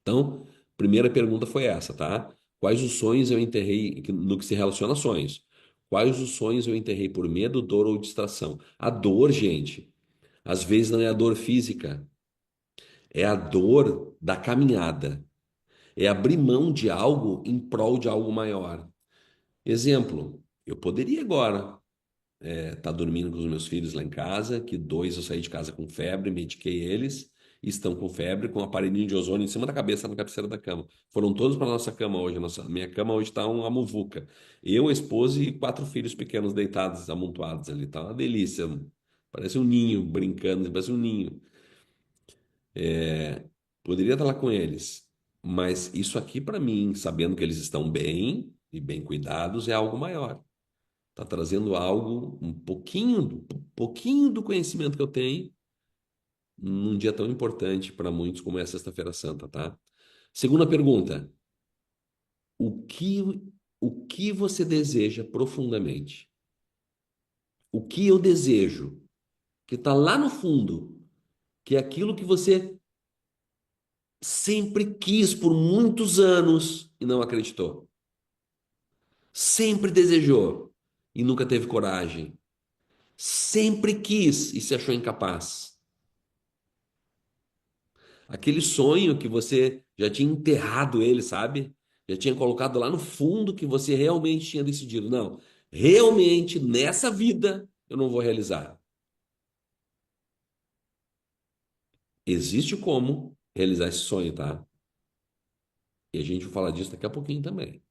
Então, primeira pergunta foi essa, tá? Quais os sonhos eu enterrei, no que se relaciona a sonhos? Quais os sonhos eu enterrei por medo, dor ou distração? A dor, gente, às vezes não é a dor física, é a dor da caminhada. É abrir mão de algo em prol de algo maior. Exemplo, eu poderia agora estar dormindo com os meus filhos lá em casa, que 2 eu saí de casa com febre, mediquei eles, e estão com febre, com um aparelhinho de ozônio em cima da cabeça, na cabeceira da cama. Foram todos para nossa cama hoje. Minha cama hoje está uma muvuca. Eu, a esposa e 4 filhos pequenos deitados, amontoados ali. Tá uma delícia. Parece um ninho brincando, parece um ninho. Poderia estar lá com eles, mas isso aqui para mim, sabendo que eles estão bem e bem cuidados, é algo maior. Está trazendo algo, pouquinho do conhecimento que eu tenho num dia tão importante para muitos como é a Sexta-feira Santa, tá? Segunda pergunta: o que, o que você deseja profundamente? O que eu desejo, que está lá no fundo, que é aquilo que você sempre quis por muitos anos e não acreditou? Sempre desejou e nunca teve coragem. Sempre quis e se achou incapaz. Aquele sonho que você já tinha enterrado ele, sabe? Já tinha colocado lá no fundo que você realmente tinha decidido. Não, realmente nessa vida eu não vou realizar. Existe como realizar esse sonho, tá? E a gente vai falar disso daqui a pouquinho também.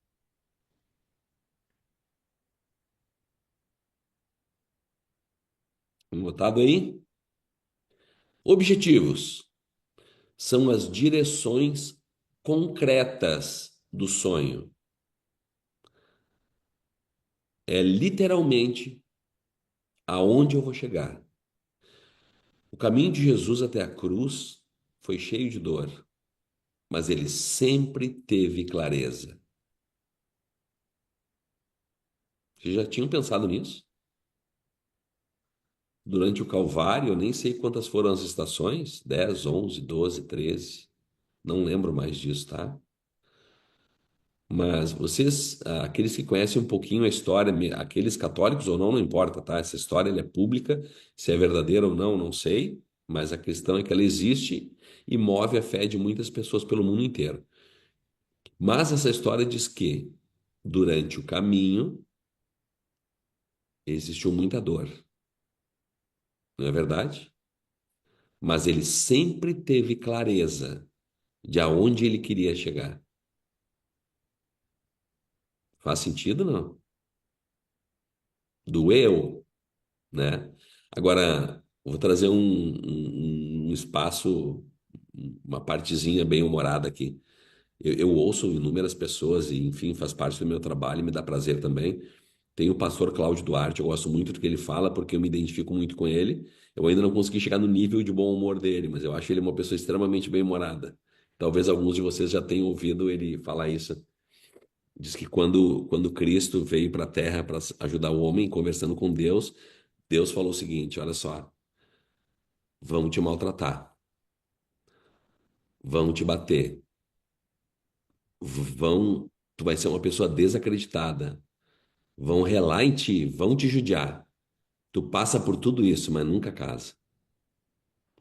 Notado aí? Objetivos são as direções concretas do sonho. É literalmente aonde eu vou chegar. O caminho de Jesus até a cruz foi cheio de dor, mas ele sempre teve clareza. Vocês já tinham pensado nisso? Durante o Calvário, eu nem sei quantas foram as estações, 10, 11, 12, 13. Não lembro mais disso, tá? Mas vocês, aqueles que conhecem um pouquinho a história, aqueles católicos ou não, não importa, tá? Essa história ela é pública, se é verdadeira ou não, não sei, mas a questão é que ela existe e move a fé de muitas pessoas pelo mundo inteiro. Mas essa história diz que durante o caminho existiu muita dor, não é verdade? Mas ele sempre teve clareza de aonde ele queria chegar. Faz sentido, não? Doeu, né? Agora, vou trazer um espaço, uma partezinha bem humorada aqui. Eu ouço inúmeras pessoas e, enfim, faz parte do meu trabalho e me dá prazer também. Tem o pastor Cláudio Duarte, eu gosto muito do que ele fala porque eu me identifico muito com ele. Eu ainda não consegui chegar no nível de bom humor dele, mas eu acho ele uma pessoa extremamente bem-humorada. Talvez alguns de vocês já tenham ouvido ele falar isso. Diz que quando Cristo veio para a Terra para ajudar o homem, conversando com Deus, Deus falou o seguinte: olha só, vão te maltratar, vão te bater, vão, tu vai ser uma pessoa desacreditada, vão relar em ti, vão te judiar. Tu passa por tudo isso, mas nunca casa.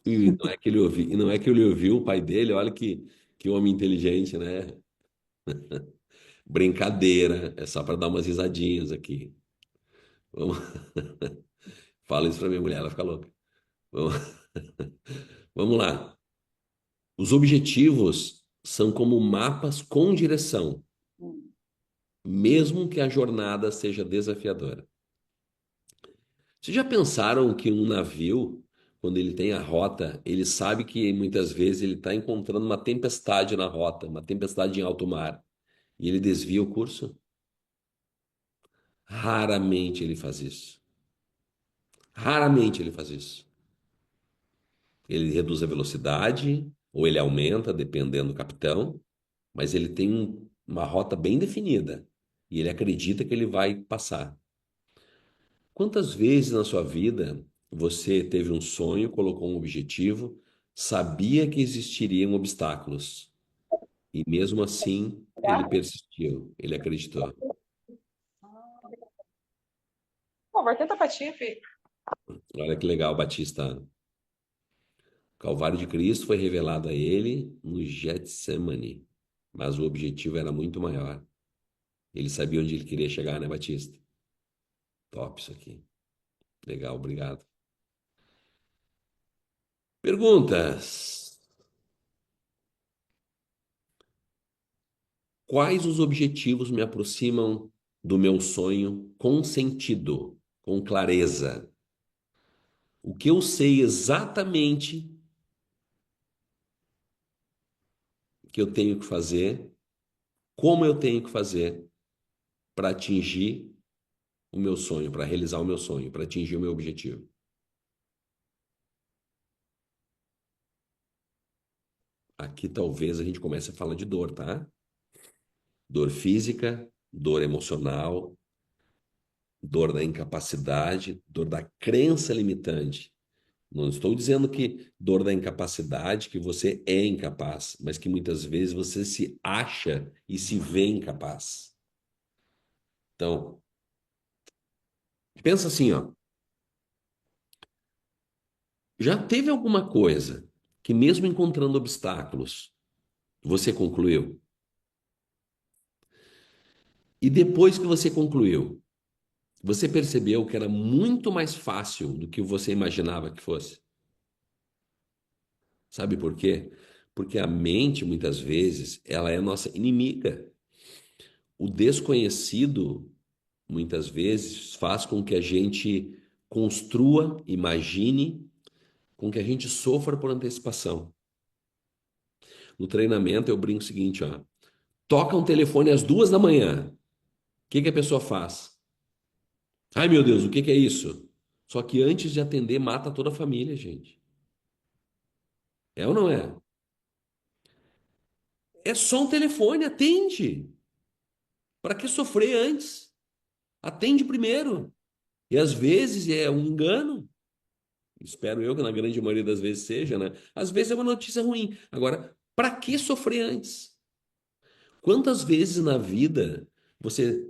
E não é que ele ouviu, e não é que ele ouviu o pai dele, olha que homem inteligente, né? Brincadeira, é só para dar umas risadinhas aqui. Vamos, fala isso para minha mulher, ela fica louca. Vamos, vamos lá. Os objetivos são como mapas com direção, mesmo que a jornada seja desafiadora. Vocês já pensaram que um navio, quando ele tem a rota, ele sabe que muitas vezes ele está encontrando uma tempestade na rota, uma tempestade em alto mar, e ele desvia o curso? Raramente ele faz isso. Raramente ele faz isso. Ele reduz a velocidade, ou ele aumenta, dependendo do capitão, mas ele tem uma rota bem definida, e ele acredita que ele vai passar. Quantas vezes na sua vida você teve um sonho, colocou um objetivo, sabia que existiriam obstáculos e mesmo assim ele persistiu, ele acreditou? Por favor, tenta patife. Olha que legal, Batista. O Calvário de Cristo foi revelado a ele no Getsemane, mas o objetivo era muito maior. Ele sabia onde ele queria chegar, né, Batista? Top isso aqui. Legal, obrigado. Perguntas. Quais os objetivos me aproximam do meu sonho com sentido, com clareza? O que eu sei exatamente que eu tenho que fazer, como eu tenho que fazer para atingir o meu sonho, para realizar o meu sonho, para atingir o meu objetivo. Aqui talvez a gente comece a falar de dor, tá? Dor física, dor emocional, dor da incapacidade, dor da crença limitante. Não estou dizendo que dor da incapacidade, que você é incapaz, mas que muitas vezes você se acha e se vê incapaz. Então, pensa assim, ó. Já teve alguma coisa que mesmo encontrando obstáculos, você concluiu? E depois que você concluiu, você percebeu que era muito mais fácil do que você imaginava que fosse? Sabe por quê? Porque a mente, muitas vezes, ela é nossa inimiga. O desconhecido, muitas vezes, faz com que a gente construa, imagine, com que a gente sofra por antecipação. No treinamento, eu brinco o seguinte, ó. Toca um telefone às 2 da manhã. O que que a pessoa faz? Ai, meu Deus, o que que é isso? Só que antes de atender, mata toda a família, gente. É ou não é? É só um telefone, atende. Para que sofrer antes? Atende primeiro. E às vezes é um engano. Espero eu que na grande maioria das vezes seja, né? Às vezes é uma notícia ruim. Agora, para que sofrer antes? Quantas vezes na vida você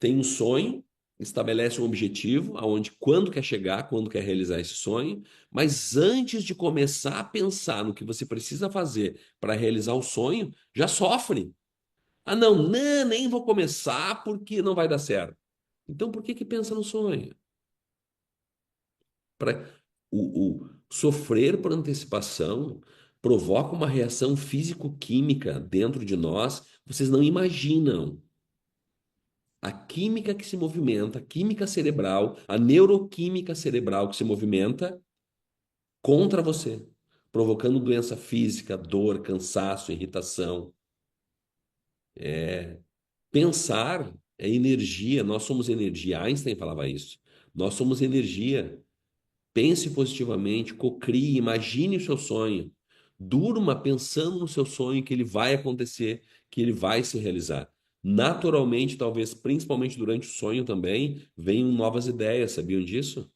tem um sonho, estabelece um objetivo, aonde quando quer chegar, quando quer realizar esse sonho, mas antes de começar a pensar no que você precisa fazer para realizar o sonho, já sofre. Ah, não, não, nem vou começar porque não vai dar certo. Então, por que que pensa no sonho? Para o sofrer por antecipação provoca uma reação físico-química dentro de nós, vocês não imaginam. A química que se movimenta, a química cerebral, a neuroquímica cerebral que se movimenta contra você, provocando doença física, dor, cansaço, irritação. Pensar é energia, nós somos energia. Einstein falava isso. Nós somos energia. Pense positivamente, cocrie, imagine o seu sonho. Durma pensando no seu sonho que ele vai acontecer, que ele vai se realizar. Naturalmente, talvez principalmente durante o sonho também, venham novas ideias, sabiam disso?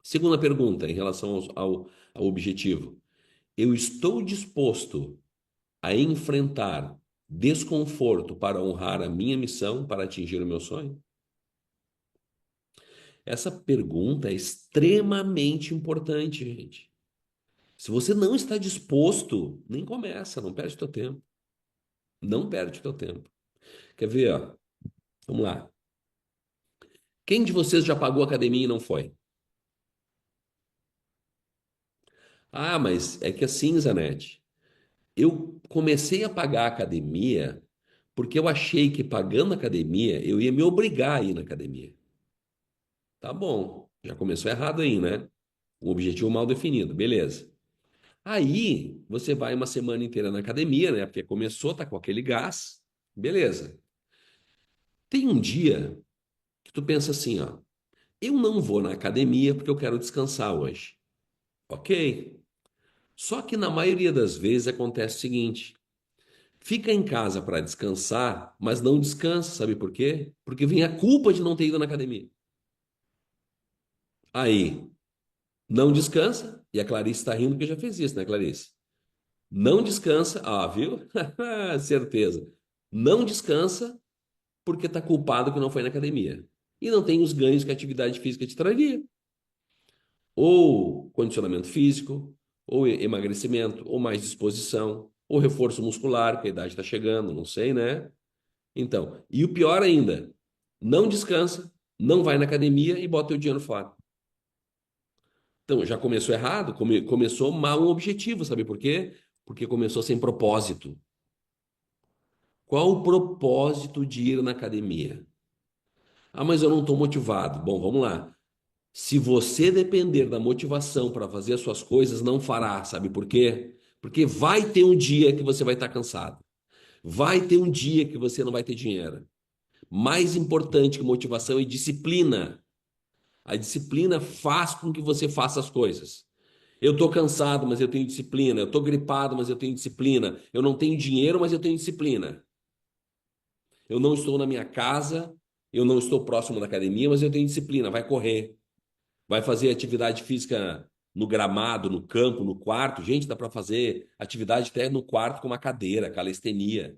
Segunda pergunta, em relação ao objetivo. Eu estou disposto a enfrentar desconforto para honrar a minha missão, para atingir o meu sonho? Essa pergunta é extremamente importante, gente. Se você não está disposto, nem começa, não perde teu tempo. Não perde teu tempo. Quer ver, ó? Vamos lá. Quem de vocês já pagou academia e não foi? Ah, mas é que assim, Zanetti, eu comecei a pagar academia porque eu achei que pagando academia eu ia me obrigar a ir na academia. Tá bom, já começou errado aí, né? Um objetivo mal definido, beleza. Aí você vai uma semana inteira na academia, né? Porque começou, tá com aquele gás, beleza. Tem um dia que tu pensa assim, ó, eu não vou na academia porque eu quero descansar hoje. Ok? Só que na maioria das vezes acontece o seguinte: fica em casa para descansar, mas não descansa, sabe por quê? Porque vem a culpa de não ter ido na academia. Aí, não descansa, e a Clarice está rindo porque já fez isso, né, Clarice? Não descansa, ah, viu? Certeza. Não descansa porque está culpado que não foi na academia. E não tem os ganhos que a atividade física te traria. Ou condicionamento físico, ou emagrecimento, ou mais disposição, ou reforço muscular, que a idade está chegando, não sei, né? Então, e o pior ainda, não descansa, não vai na academia e bota o dinheiro fora. Então, já começou errado, começou mal um objetivo, sabe por quê? Porque começou sem propósito. Qual o propósito de ir na academia? Ah, mas eu não estou motivado. Bom, vamos lá. Se você depender da motivação para fazer as suas coisas, não fará. Sabe por quê? Porque vai ter um dia que você vai estar cansado. Vai ter um dia que você não vai ter dinheiro. Mais importante que motivação é disciplina. A disciplina faz com que você faça as coisas. Eu estou cansado, mas eu tenho disciplina. Eu estou gripado, mas eu tenho disciplina. Eu não tenho dinheiro, mas eu tenho disciplina. Eu não estou na minha casa, eu não estou próximo da academia, mas eu tenho disciplina. Vai correr. Vai fazer atividade física no gramado, no campo, no quarto. Gente, dá para fazer atividade até no quarto com uma cadeira, calistenia.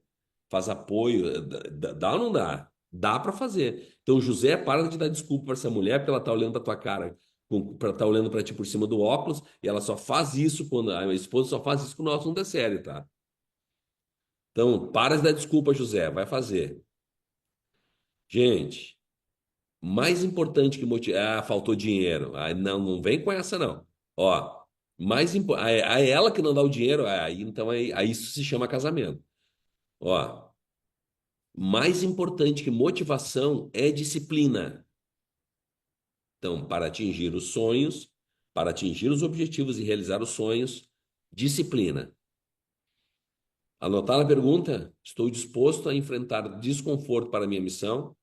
Faz apoio. Dá ou não dá? Dá para fazer. Então, José, para de dar desculpa para essa mulher, porque ela tá olhando para tua cara, tá olhando para ti por cima do óculos, e ela só faz isso quando a minha esposa só faz isso quando o assunto é sério, tá? Então, para de dar desculpa, José, vai fazer. Gente, mais importante que motivar. Ah, faltou dinheiro. Ah, não, não vem com essa, não. Ó, a ela que não dá o dinheiro, aí então aí isso se chama casamento. Ó, mais importante que motivação é disciplina. Então, para atingir os sonhos, para atingir os objetivos e realizar os sonhos, disciplina. Anotar a pergunta? Estou disposto a enfrentar desconforto para a minha missão?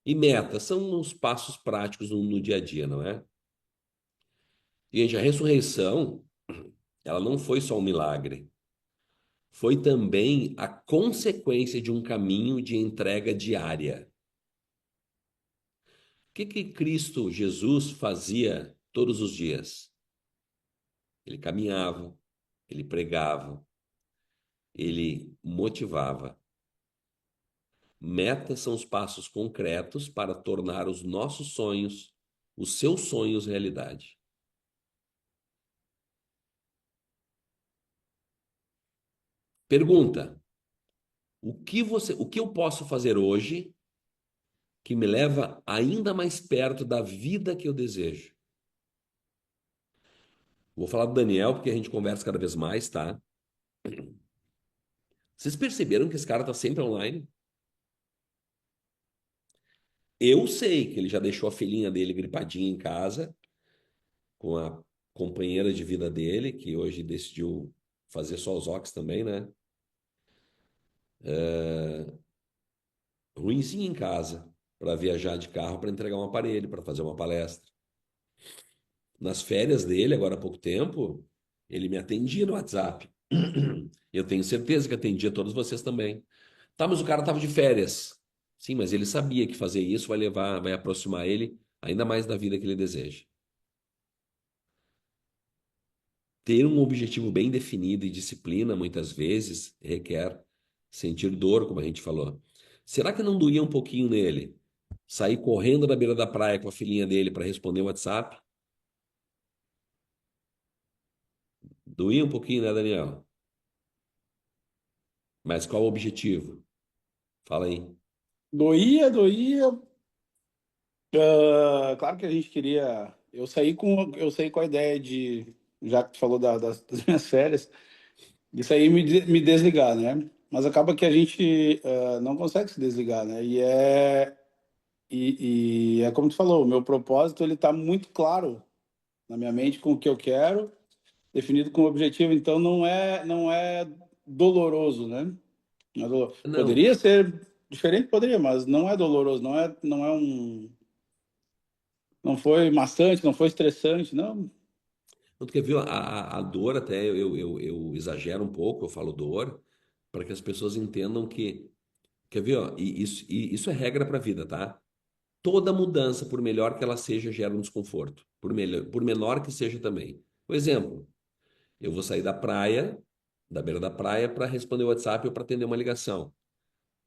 E metas são os passos práticos no dia a dia, não é? Gente, a ressurreição, ela não foi só um milagre, foi também a consequência de um caminho de entrega diária. O que que Cristo Jesus fazia todos os dias? Ele caminhava, ele pregava, ele motivava. Metas são os passos concretos para tornar os nossos sonhos, os seus sonhos, realidade. Pergunta: o que eu posso fazer hoje que me leva ainda mais perto da vida que eu desejo? Vou falar do Daniel porque a gente conversa cada vez mais, tá? Vocês perceberam que esse cara tá sempre online? Eu sei que ele já deixou a filhinha dele gripadinha em casa com a companheira de vida dele, que hoje decidiu fazer só os ox também, né? Ruinzinho em casa para viajar de carro para entregar um aparelho, para fazer uma palestra. Nas férias dele, agora há pouco tempo, ele me atendia no WhatsApp. Eu tenho certeza que atendia todos vocês também. Tá, mas o cara estava de férias. Sim, mas ele sabia que fazer isso vai levar, vai aproximar ele ainda mais da vida que ele deseja. Ter um objetivo bem definido e disciplina, muitas vezes, requer sentir dor, como a gente falou. Será que não doía um pouquinho nele sair correndo na beira da praia com a filhinha dele para responder o WhatsApp? Doía um pouquinho, né, Daniel? Mas qual o objetivo? Fala aí. Doía, doía. Claro que a gente queria. Eu saí com a ideia de, já que tu falou das minhas férias, isso aí me desligar, né? Mas acaba que a gente não consegue se desligar, né? E é como tu falou, o meu propósito ele está muito claro na minha mente com o que eu quero, definido com o objetivo, então não é doloroso, né? Não, Poderia ser diferente, poderia, mas não é doloroso, não foi maçante, não foi estressante, não. tu quer ver a dor até eu exagero um pouco, eu falo dor, para que as pessoas entendam que, quer ver, ó, e isso é regra para a vida, tá? Toda mudança, por melhor que ela seja, gera um desconforto, por menor que seja também. Por exemplo, eu vou sair da praia, da beira da praia, para responder o WhatsApp ou para atender uma ligação.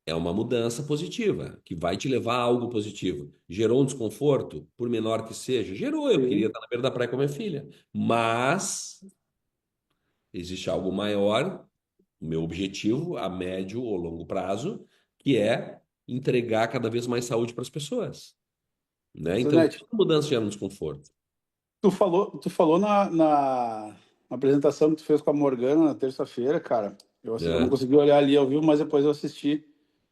É uma mudança positiva, que vai te levar a algo positivo. Gerou um desconforto, por menor que seja? Gerou, eu queria Sim. estar na beira da praia com a minha filha. Mas existe algo maior, o meu objetivo a médio ou longo prazo, que é entregar cada vez mais saúde para as pessoas, né? Então, Zanetti, toda mudança gera um desconforto. tu falou na apresentação que tu fez com a Morgana na terça-feira, cara. Eu não É, consegui olhar ali ao vivo, mas depois eu assisti.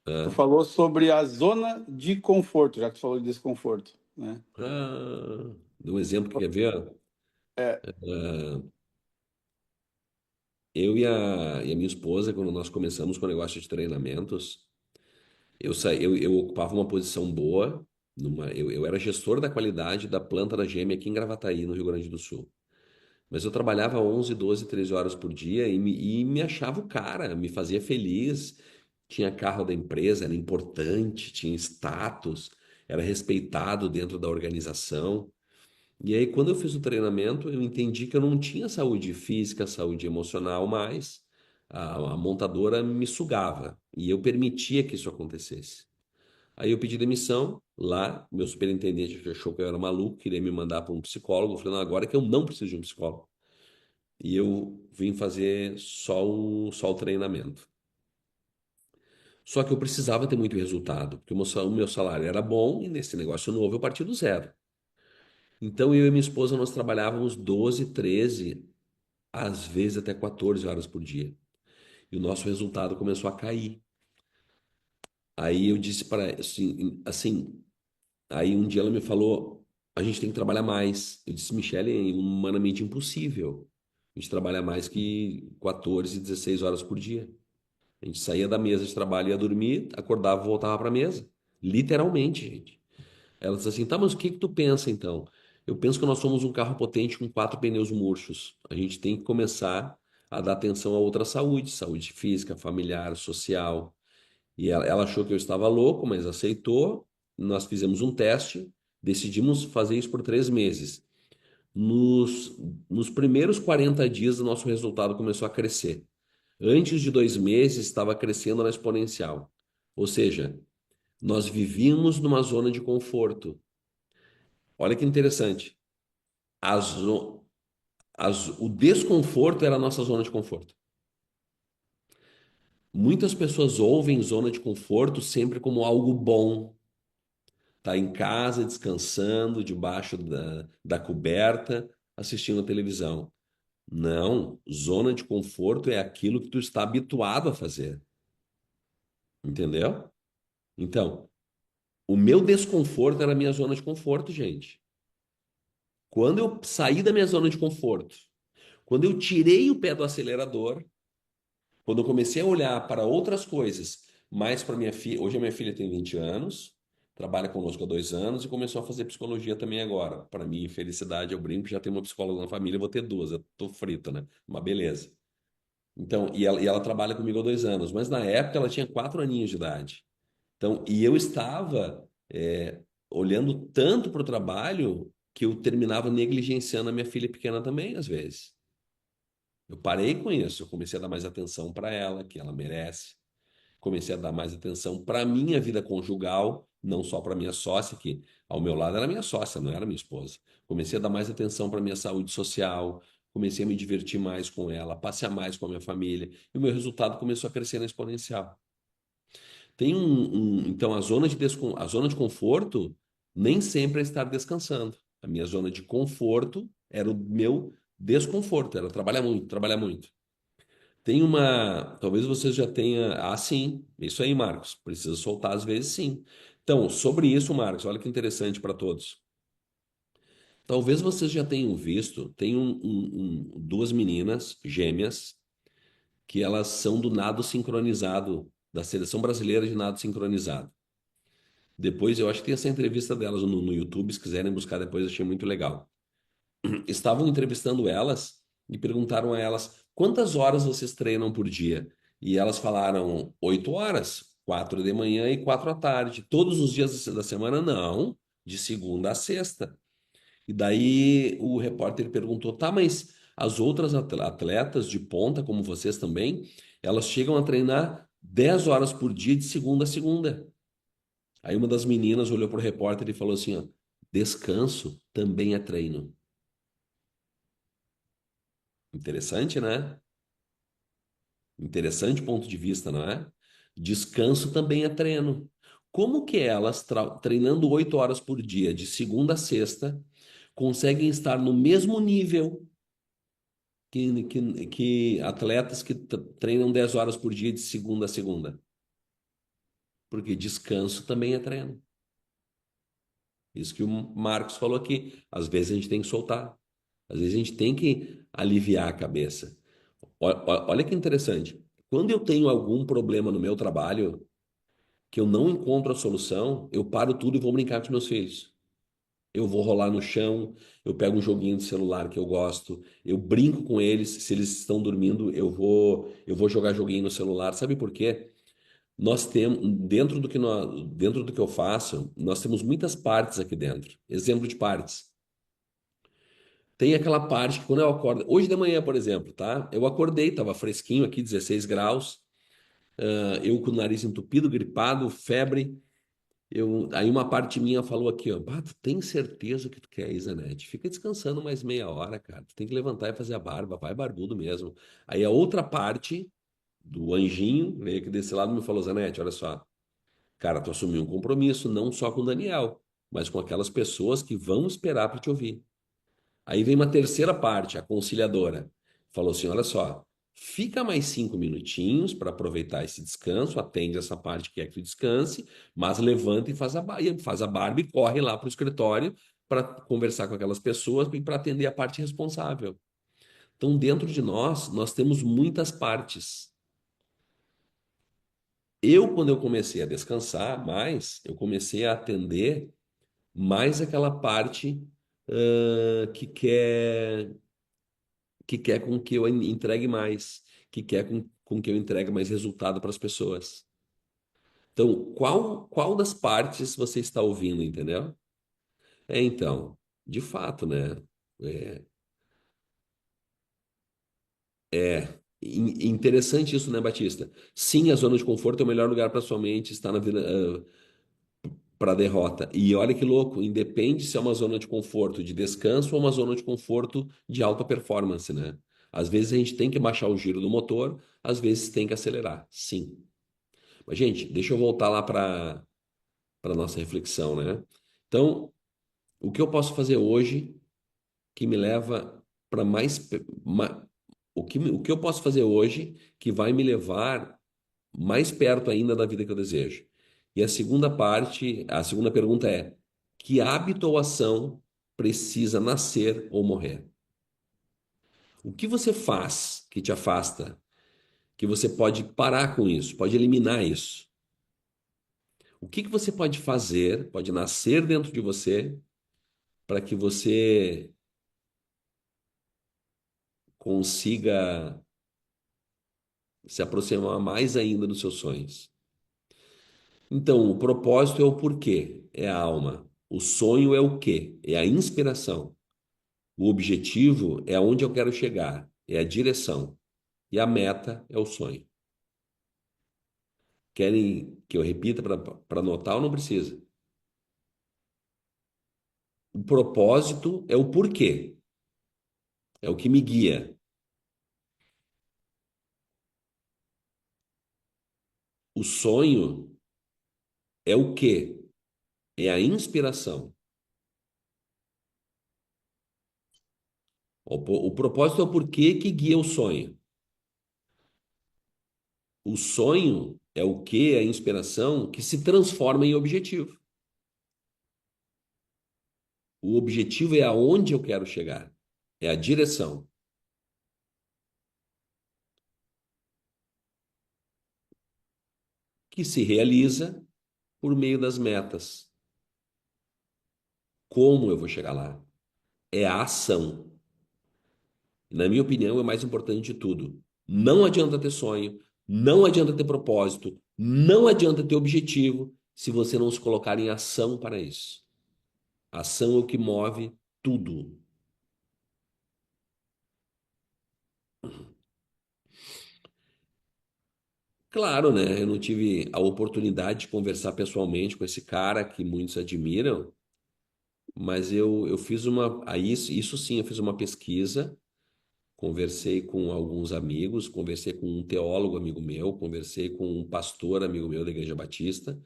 Tu é. falou sobre a zona de conforto, já que tu falou de desconforto, né? Dá um exemplo que quer ver? É, Ah, eu e a minha esposa, quando nós começamos com o negócio de treinamentos, eu ocupava uma posição boa, eu era gestor da qualidade da planta da GM aqui em Gravataí, no Rio Grande do Sul. Mas eu trabalhava 11, 12, 13 horas por dia e me achava o cara, me fazia feliz. Tinha carro da empresa, era importante, tinha status, era respeitado dentro da organização. E aí, quando eu fiz o treinamento, eu entendi que eu não tinha saúde física, saúde emocional mais. A montadora me sugava e eu permitia que isso acontecesse. Aí eu pedi demissão. Lá, meu superintendente achou que eu era maluco, queria me mandar para um psicólogo. Eu falei, não, agora é que eu não preciso de um psicólogo. E eu vim fazer só o treinamento. Só que eu precisava ter muito resultado, porque o meu salário era bom e nesse negócio novo eu parti do zero. Então eu e minha esposa nós trabalhávamos 12, 13, às vezes até 14 horas por dia. E o nosso resultado começou a cair. Aí eu disse para assim, aí um dia ela me falou, a gente tem que trabalhar mais. Eu disse, Michele, é humanamente impossível. A gente trabalha mais que 14, 16 horas por dia. A gente saía da mesa de trabalho, ia dormir, acordava, e voltava para a mesa. Literalmente, gente. Ela disse assim, tá, mas o que que tu pensa então? Eu penso que nós somos um carro potente com 4 pneus murchos. A gente tem que começar a dar atenção a outra saúde, saúde física, familiar, social. E ela achou que eu estava louco, mas aceitou. Nós fizemos um teste, decidimos fazer isso por 3 meses. Nos, nos primeiros 40 dias, o nosso resultado começou a crescer. Antes de 2 meses, estava crescendo na exponencial. Ou seja, nós vivíamos numa zona de conforto. Olha que interessante. A zo- o desconforto era a nossa zona de conforto. Muitas pessoas ouvem zona de conforto sempre como algo bom. Tá em casa, descansando, debaixo da coberta, assistindo a televisão. Não, zona de conforto é aquilo que tu está habituado a fazer. Entendeu? Então, o meu desconforto era a minha zona de conforto, gente. Quando eu saí da minha zona de conforto, quando eu tirei o pé do acelerador, quando eu comecei a olhar para outras coisas, mais para minha filha, hoje a minha filha tem 20 anos, trabalha conosco há 2 anos e começou a fazer psicologia também agora. Para mim, felicidade, eu brinco que já tem uma psicóloga na família, eu vou ter duas, eu tô frito, né? Uma beleza. Então, e ela trabalha comigo há 2 anos, mas na época ela tinha 4 aninhos de idade. Então, e eu estava olhando tanto para o trabalho que eu terminava negligenciando a minha filha pequena também, às vezes. Eu parei com isso, eu comecei a dar mais atenção para ela, que ela merece. Comecei a dar mais atenção para a minha vida conjugal, não só para minha sócia, que ao meu lado era minha sócia, não era minha esposa. Comecei a dar mais atenção para minha saúde social, comecei a me divertir mais com ela, passear mais com a minha família, e o meu resultado começou a crescer na exponencial. Então, a zona de conforto nem sempre é estar descansando. A minha zona de conforto era o meu desconforto, era trabalhar muito, trabalhar muito. Talvez você já tenha, sim, isso aí, Marcos, precisa soltar às vezes, sim. Então, sobre isso, Marcos, olha que interessante para todos. Talvez vocês já tenham visto, tem duas meninas gêmeas que elas são do nado sincronizado, da Seleção Brasileira de Nado Sincronizado. Depois, eu acho que tem essa entrevista delas no YouTube, se quiserem buscar depois, eu achei muito legal. Estavam entrevistando elas e perguntaram a elas quantas horas vocês treinam por dia? E elas falaram 8 horas, 4 de manhã e 4 à tarde. Todos os dias da semana? Não, de segunda a sexta. E daí o repórter perguntou: tá, mas as outras atletas de ponta, como vocês também, elas chegam a treinar 10 horas por dia de segunda a segunda. Aí uma das meninas olhou para o repórter e falou assim: ó, descanso também é treino. Interessante, né? Interessante ponto de vista, não é? Descanso também é treino. Como que elas, treinando 8 horas por dia, de segunda a sexta, conseguem estar no mesmo nível que atletas que treinam 10 horas por dia, de segunda a segunda? Porque descanso também é treino. Isso que o Marcos falou aqui. Às vezes a gente tem que soltar. Às vezes a gente tem que aliviar a cabeça. Olha que interessante. Quando eu tenho algum problema no meu trabalho, que eu não encontro a solução, eu paro tudo e vou brincar com os meus filhos. Eu vou rolar no chão, eu pego um joguinho de celular que eu gosto, eu brinco com eles, se eles estão dormindo, eu vou jogar joguinho no celular. Sabe por quê? Nós temos, dentro do que eu faço, nós temos muitas partes aqui dentro. Exemplo de partes. Tem aquela parte que quando eu acordo, hoje de manhã, por exemplo, tá? Eu acordei, estava fresquinho aqui, 16 graus, eu com o nariz entupido, gripado, febre. Aí uma parte minha falou aqui, ó, bah, tu tem certeza que tu quer ir, Zanetti? Fica descansando mais meia hora, cara. Tu tem que levantar e fazer a barba, vai barbudo mesmo. Aí a outra parte do anjinho veio aqui desse lado e me falou, Zanetti, olha só, cara, tu assumiu um compromisso não só com o Daniel, mas com aquelas pessoas que vão esperar para te ouvir. Aí vem uma terceira parte, a conciliadora. Falou assim: olha só, fica mais 5 minutinhos para aproveitar esse descanso, atende essa parte que é que tu descanse, mas levanta e faz a barba e corre lá para o escritório para conversar com aquelas pessoas e para atender a parte responsável. Então, dentro de nós temos muitas partes. Quando eu comecei a descansar mais, eu comecei a atender mais aquela parte que quer com que eu entregue mais, que quer com que eu entregue mais resultado para as pessoas. Então, qual das partes você está ouvindo, entendeu? Então, de fato, né? É, Interessante isso, né, Batista? Sim, a zona de conforto é o melhor lugar para sua mente estar na vida, para a derrota. E olha que louco, independe se é uma zona de conforto de descanso ou uma zona de conforto de alta performance, né? Às vezes a gente tem que baixar o giro do motor, às vezes tem que acelerar, sim. Mas, gente, deixa eu voltar lá para nossa reflexão, né? Então, o que eu posso fazer hoje que me leva para o que eu posso fazer hoje que vai me levar mais perto ainda da vida que eu desejo? E a segunda pergunta é: que hábito ou ação precisa nascer ou morrer? O que você faz que te afasta, que você pode parar com isso, pode eliminar isso? O que você pode fazer, pode nascer dentro de você para que você consiga se aproximar mais ainda dos seus sonhos? Então, o propósito é o porquê, é a alma. O sonho é o quê? É a inspiração. O objetivo é aonde eu quero chegar, é a direção. E a meta é o sonho. Querem que eu repita para anotar ou não precisa? O propósito é o porquê, é o que me guia. O sonho é o quê? É a inspiração. O propósito é o porquê que guia o sonho. O sonho é o que, a inspiração que se transforma em objetivo. O objetivo é aonde eu quero chegar, é a direção, que se realiza por meio das metas. Como eu vou chegar lá? É a ação. Na minha opinião, é o mais importante de tudo. Não adianta ter sonho, não adianta ter propósito, não adianta ter objetivo se você não se colocar em ação para isso. A ação é o que move tudo. Claro, né? Eu não tive a oportunidade de conversar pessoalmente com esse cara que muitos admiram, mas eu fiz uma. Aí, isso sim, eu fiz uma pesquisa, conversei com alguns amigos, conversei com um teólogo amigo meu, conversei com um pastor amigo meu da Igreja Batista,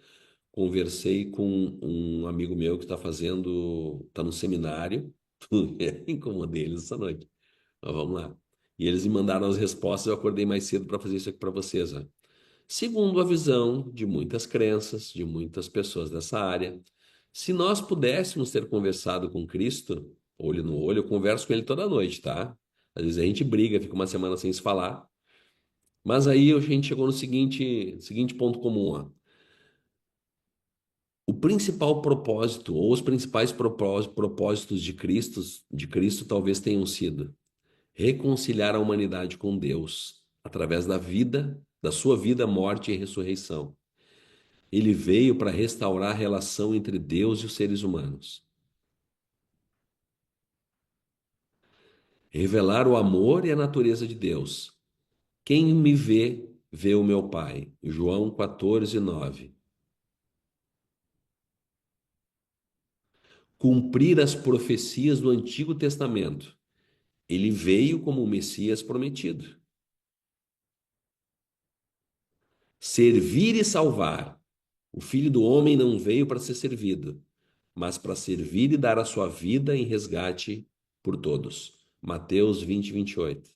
conversei com um amigo meu que está fazendo, está no seminário. Incomodei eles essa noite. Mas vamos lá. E eles me mandaram as respostas, eu acordei mais cedo para fazer isso aqui para vocês, ó. Segundo a visão de muitas crenças, de muitas pessoas dessa área, se nós pudéssemos ter conversado com Cristo, olho no olho, eu converso com ele toda noite, tá? Às vezes a gente briga, fica uma semana sem se falar, mas aí a gente chegou no seguinte ponto comum, ó. O principal propósito, ou os principais propósitos de Cristo talvez tenham sido reconciliar a humanidade com Deus através da vida, da sua vida, morte e ressurreição. Ele veio para restaurar a relação entre Deus e os seres humanos, revelar o amor e a natureza de Deus. Quem me vê, vê o meu Pai. João 14:9. Cumprir as profecias do Antigo Testamento. Ele veio como o Messias prometido. Servir e salvar. O Filho do Homem não veio para ser servido, mas para servir e dar a sua vida em resgate por todos. Mateus 20:28.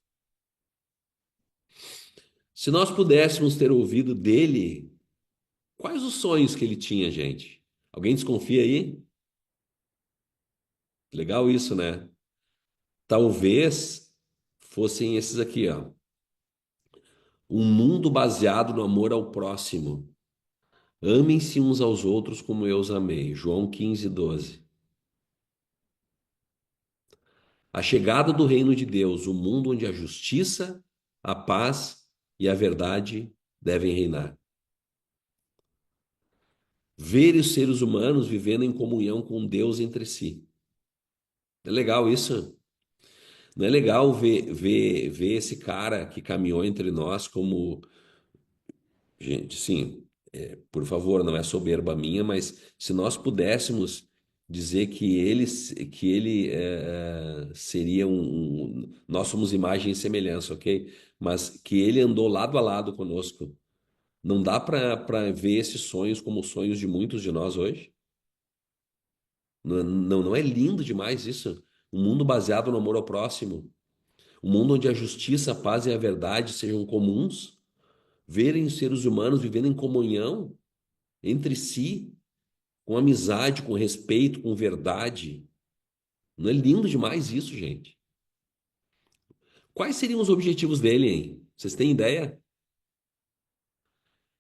Se nós pudéssemos ter ouvido dele, quais os sonhos que ele tinha, gente? Alguém desconfia aí? Legal isso, né? Talvez fossem esses aqui, ó. Um mundo baseado no amor ao próximo. Amem-se uns aos outros como eu os amei. João 15:12. A chegada do reino de Deus, o mundo onde a justiça, a paz e a verdade devem reinar. Ver os seres humanos vivendo em comunhão com Deus entre si. É legal isso? Não é legal ver esse cara que caminhou entre nós como. Gente, sim, por favor, não é soberba minha, mas se nós pudéssemos dizer que ele seria nós somos imagem e semelhança, ok? Mas que ele andou lado a lado conosco. Não dá para ver esses sonhos como sonhos de muitos de nós hoje? Não, não é lindo demais isso? Um mundo baseado no amor ao próximo, um mundo onde a justiça, a paz e a verdade sejam comuns, verem os seres humanos vivendo em comunhão entre si, com amizade, com respeito, com verdade. Não é lindo demais isso, gente? Quais seriam os objetivos dele, hein? Vocês têm ideia?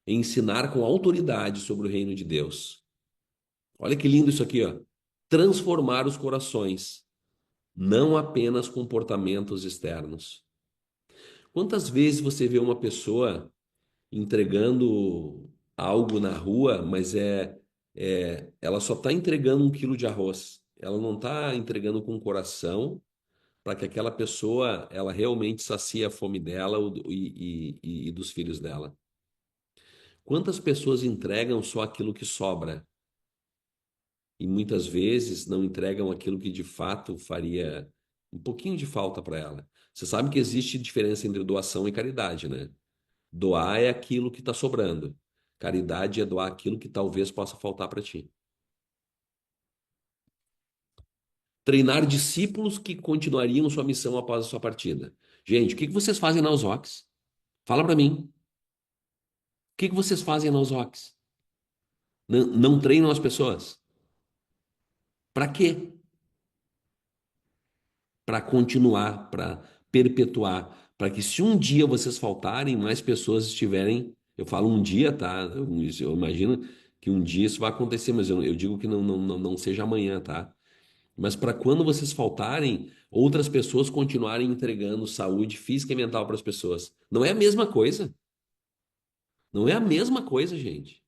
Ensinar com autoridade sobre o reino de Deus. Olha que lindo isso aqui, ó. Transformar os corações, não apenas comportamentos externos. Quantas vezes você vê uma pessoa entregando algo na rua, mas ela só está entregando 1 quilo de arroz. Ela não está entregando com o coração para que aquela pessoa ela realmente sacie a fome dela e dos filhos dela. Quantas pessoas entregam só aquilo que sobra e muitas vezes não entregam aquilo que de fato faria um pouquinho de falta para ela? Você sabe que existe diferença entre doação e caridade, né? Doar é aquilo que está sobrando. Caridade é doar aquilo que talvez possa faltar para ti. Treinar discípulos que continuariam sua missão após a sua partida. Gente, o que que vocês fazem na Osóx? Fala para mim. O que que vocês fazem na Osóx? Não, não treinam as pessoas? Para quê? Para continuar, para perpetuar, para que se um dia vocês faltarem, mais pessoas estiverem. Eu falo um dia, tá? Eu imagino que um dia isso vai acontecer, mas eu digo que não seja amanhã, tá? Mas para quando vocês faltarem, outras pessoas continuarem entregando saúde física e mental para as pessoas. Não é a mesma coisa. Não é a mesma coisa, gente.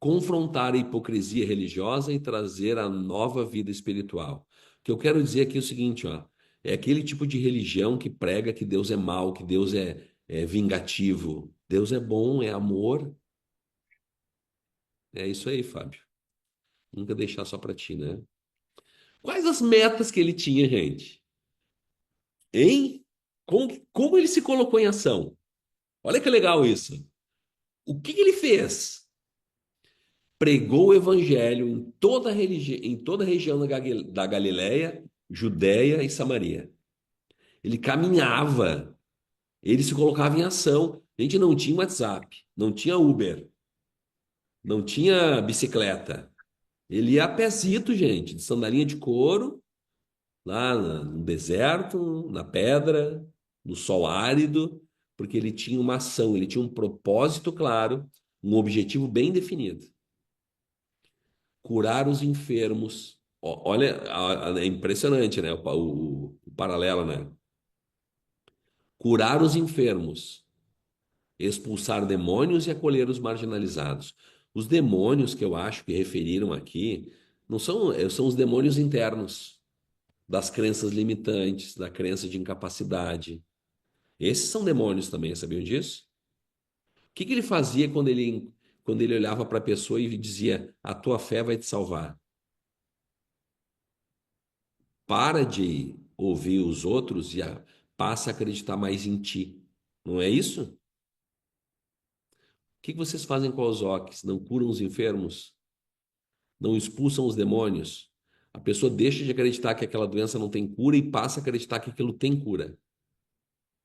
Confrontar a hipocrisia religiosa e trazer a nova vida espiritual. O que eu quero dizer aqui é o seguinte, ó, é aquele tipo de religião que prega que Deus é mau, que Deus é vingativo. Deus é bom, é amor. É isso aí, Fábio. Nunca deixar só para ti, né? Quais as metas que ele tinha, gente? Hein? Como ele se colocou em ação? Olha que legal isso. O que que ele fez? Pregou o evangelho em toda a região da Galileia, Judéia e Samaria. Ele caminhava, ele se colocava em ação. A gente não tinha WhatsApp, não tinha Uber, não tinha bicicleta. Ele ia a pezito, gente, de sandalinha de couro, lá no deserto, na pedra, no sol árido, porque ele tinha uma ação, ele tinha um propósito claro, um objetivo bem definido. Curar os enfermos. Olha, é impressionante, né? O paralelo, né? Curar os enfermos, expulsar demônios e acolher os marginalizados. Os demônios que eu acho que referiram aqui não são, são os demônios internos, das crenças limitantes, da crença de incapacidade. Esses são demônios também, sabiam disso? O que que ele fazia quando ele olhava para a pessoa e dizia: A tua fé vai te salvar? Para de ouvir os outros e passa a acreditar mais em ti. Não é isso? O que que vocês fazem com os OCs? Não curam os enfermos? Não expulsam os demônios? A pessoa deixa de acreditar que aquela doença não tem cura e passa a acreditar que aquilo tem cura.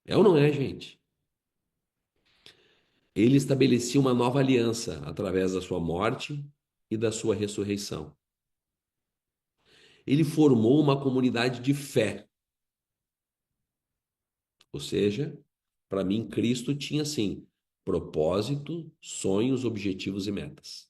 É ou não é, gente? Ele estabelecia uma nova aliança através da sua morte e da sua ressurreição. Ele formou uma comunidade de fé. Ou seja, para mim, Cristo tinha, sim, propósito, sonhos, objetivos e metas.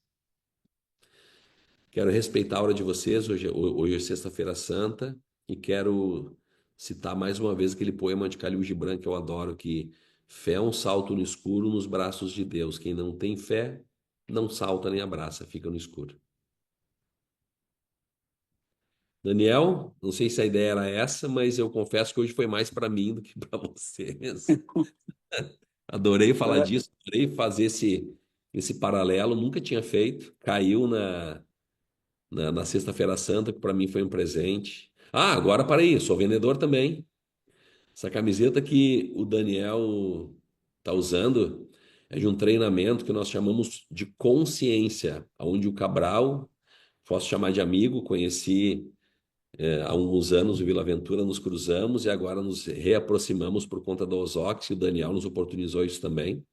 Quero respeitar a hora de vocês. Hoje é Sexta-feira Santa e quero citar mais uma vez aquele poema de Khalil Gibran que eu adoro, que fé é um salto no escuro nos braços de Deus. Quem não tem fé, não salta nem abraça, fica no escuro. Daniel, não sei se a ideia era essa, mas eu confesso que hoje foi mais para mim do que para vocês. Adorei falar É, disso, adorei fazer esse paralelo, nunca tinha feito. Caiu na Sexta-feira Santa, que para mim foi um presente. Ah, agora parei, sou vendedor também. Essa camiseta que o Daniel está usando é de um treinamento que nós chamamos de consciência, onde o Cabral, posso chamar de amigo, conheci há alguns anos o Vila Ventura, nos cruzamos e agora nos reaproximamos por conta da Ozox e o Daniel nos oportunizou isso também.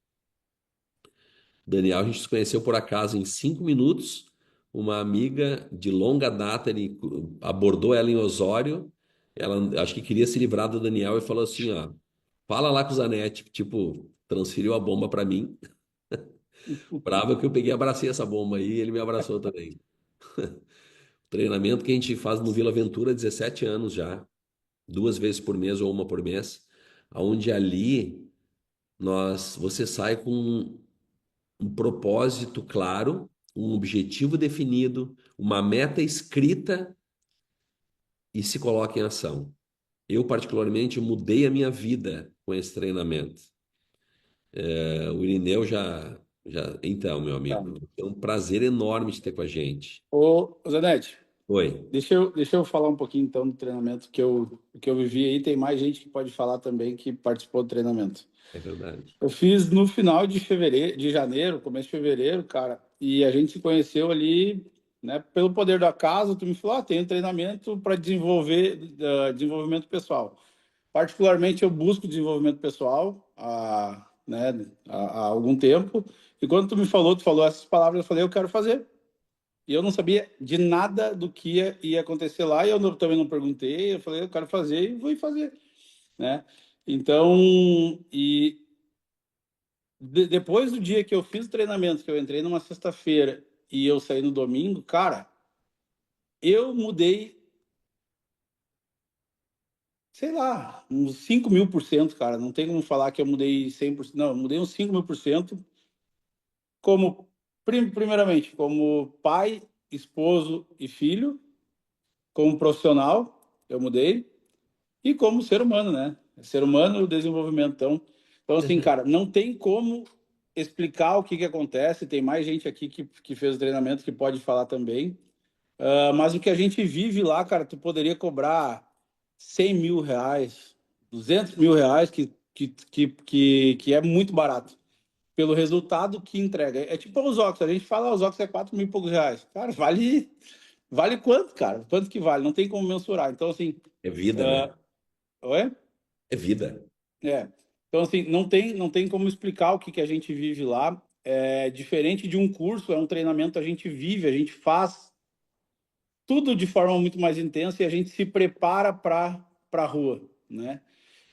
Daniel, a gente se conheceu por acaso em 5 minutos. Uma amiga de longa data, ele abordou ela em Osório. Ela acho que queria se livrar do Daniel e falou assim: ó, fala lá com o Zanetti, tipo, transferiu a bomba para mim. Brava que eu peguei e abracei essa bomba aí e ele me abraçou também. Treinamento que a gente faz no Vila Ventura há 17 anos já, 2 vezes por mês ou uma por mês, onde ali você sai com um propósito claro, um objetivo definido, uma meta escrita e se coloca em ação. Eu, particularmente, mudei a minha vida com esse treinamento. O Irineu já. Então, meu tá. amigo, é um prazer enorme te ter com a gente. Ô, Zanetti, Oi, deixa eu falar um pouquinho então do treinamento que eu vivi aí. Tem mais gente que pode falar também que participou do treinamento. é verdade. Eu fiz no final de fevereiro, de janeiro, começo de fevereiro, cara, e a gente se conheceu ali, né, pelo poder da casa. Tu me falou, tem um treinamento para desenvolver desenvolvimento pessoal. Particularmente, eu busco desenvolvimento pessoal né, há algum tempo. E quando tu falou essas palavras, eu falei, eu quero fazer. E eu não sabia de nada do que ia acontecer lá, e também não perguntei. Eu falei, eu quero fazer e vou fazer, né? Então, e depois do dia que eu fiz o treinamento, que eu entrei numa sexta-feira e eu saí no domingo, cara, eu mudei, sei lá, uns 5.000%, cara. Não tem como falar que eu mudei 100%. Não, eu mudei uns 5.000%. Como, primeiramente, como pai, esposo e filho. Como profissional, eu mudei. E como ser humano, né? Ser humano, desenvolvimento. Então, assim, cara, não tem como explicar o que acontece. Tem mais gente aqui que fez o treinamento que pode falar também. Mas o que a gente vive lá, cara, tu poderia cobrar 100 mil reais, 200 mil reais, que é muito barato, pelo resultado que entrega. É tipo os óculos. A gente fala, os óculos é 4 mil e poucos reais. Cara, vale quanto, cara? Quanto que vale? Não tem como mensurar. Então, assim, É vida, né? uh, oi? É vida. É. Então, assim, não tem como explicar o que a gente vive lá. É diferente de um curso, é um treinamento, a gente vive, a gente faz tudo de forma muito mais intensa e a gente se prepara para a rua, né?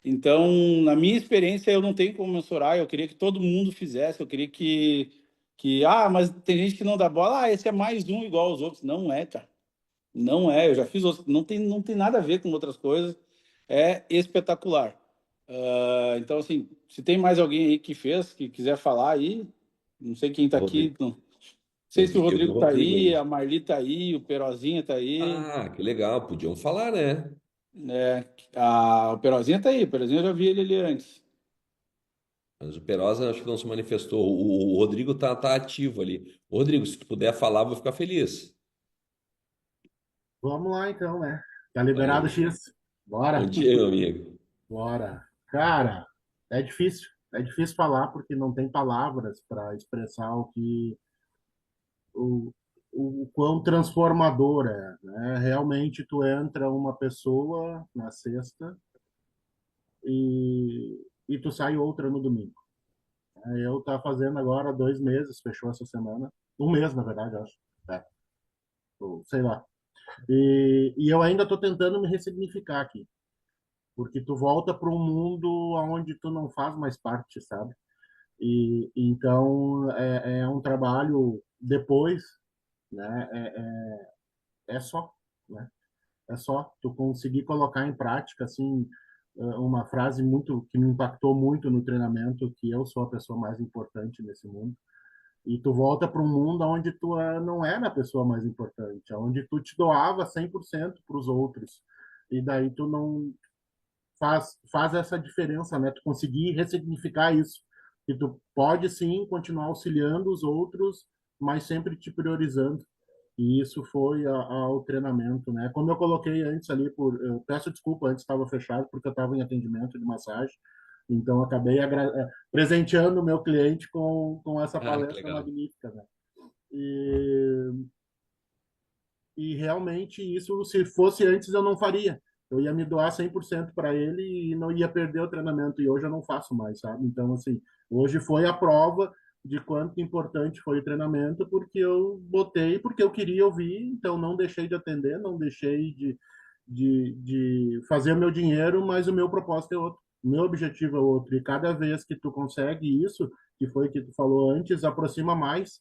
Então, na minha experiência, eu não tenho como mensurar. Eu queria que todo mundo fizesse. Eu queria mas tem gente que não dá bola. Esse é mais um igual aos outros. Não é, cara. Não é. Eu já fiz outros. Não tem nada a ver com outras coisas. É espetacular. Então, assim, se tem mais alguém aí que fez, que quiser falar aí, não sei quem está aqui. Rodrigo, Não sei se o eu vi o Rodrigo está Rodrigo aí, aí. a Marli está aí, o Perozinha está aí. Ah, que legal, podiam falar, né? O Perozinha está aí. O Perozinha eu já vi ele ali antes. Mas o Perosa acho que não se manifestou. O Rodrigo tá ativo ali. Ô, Rodrigo, se tu puder falar, eu vou ficar feliz. Vamos lá então, né? Tá liberado o Aí. X. Bom Bora, dia, meu amigo. bora. Cara, é difícil. É difícil falar porque não tem palavras para expressar o, o quão transformador é, né? Realmente tu entra uma pessoa na sexta e tu sai outra no domingo. Eu tá fazendo agora 2 meses, fechou essa semana. Um mês, na verdade, eu acho. É, ou sei lá. E eu ainda estou tentando me ressignificar aqui. Porque tu volta para um mundo onde tu não faz mais parte, sabe? E então é um trabalho depois, né? É só, né? É só tu conseguir colocar em prática assim uma frase muito que me impactou muito no treinamento, que eu sou a pessoa mais importante nesse mundo. E tu volta para um mundo onde tu não era a pessoa mais importante, onde tu te doava 100% para os outros. E daí tu não faz essa diferença, né? Tu conseguir ressignificar isso. Que tu pode sim continuar auxiliando os outros, mas sempre te priorizando. E isso foi ao treinamento, né? Como eu coloquei antes ali, eu peço desculpa, antes estava fechado porque eu estava em atendimento de massagem, então acabei presenteando o meu cliente com essa Ah, que palestra legal. magnífica, né? E, e realmente isso, se fosse antes, eu não faria. Eu ia me doar 100% para ele e não ia perder o treinamento. E hoje eu não faço mais, sabe? Então, assim, hoje foi a prova de quanto importante foi o treinamento, porque eu botei, porque eu queria ouvir, então não deixei de atender, não deixei de fazer o meu dinheiro, mas o meu propósito é outro. O meu objetivo é outro. E cada vez que tu consegue isso, que foi o que tu falou antes, aproxima mais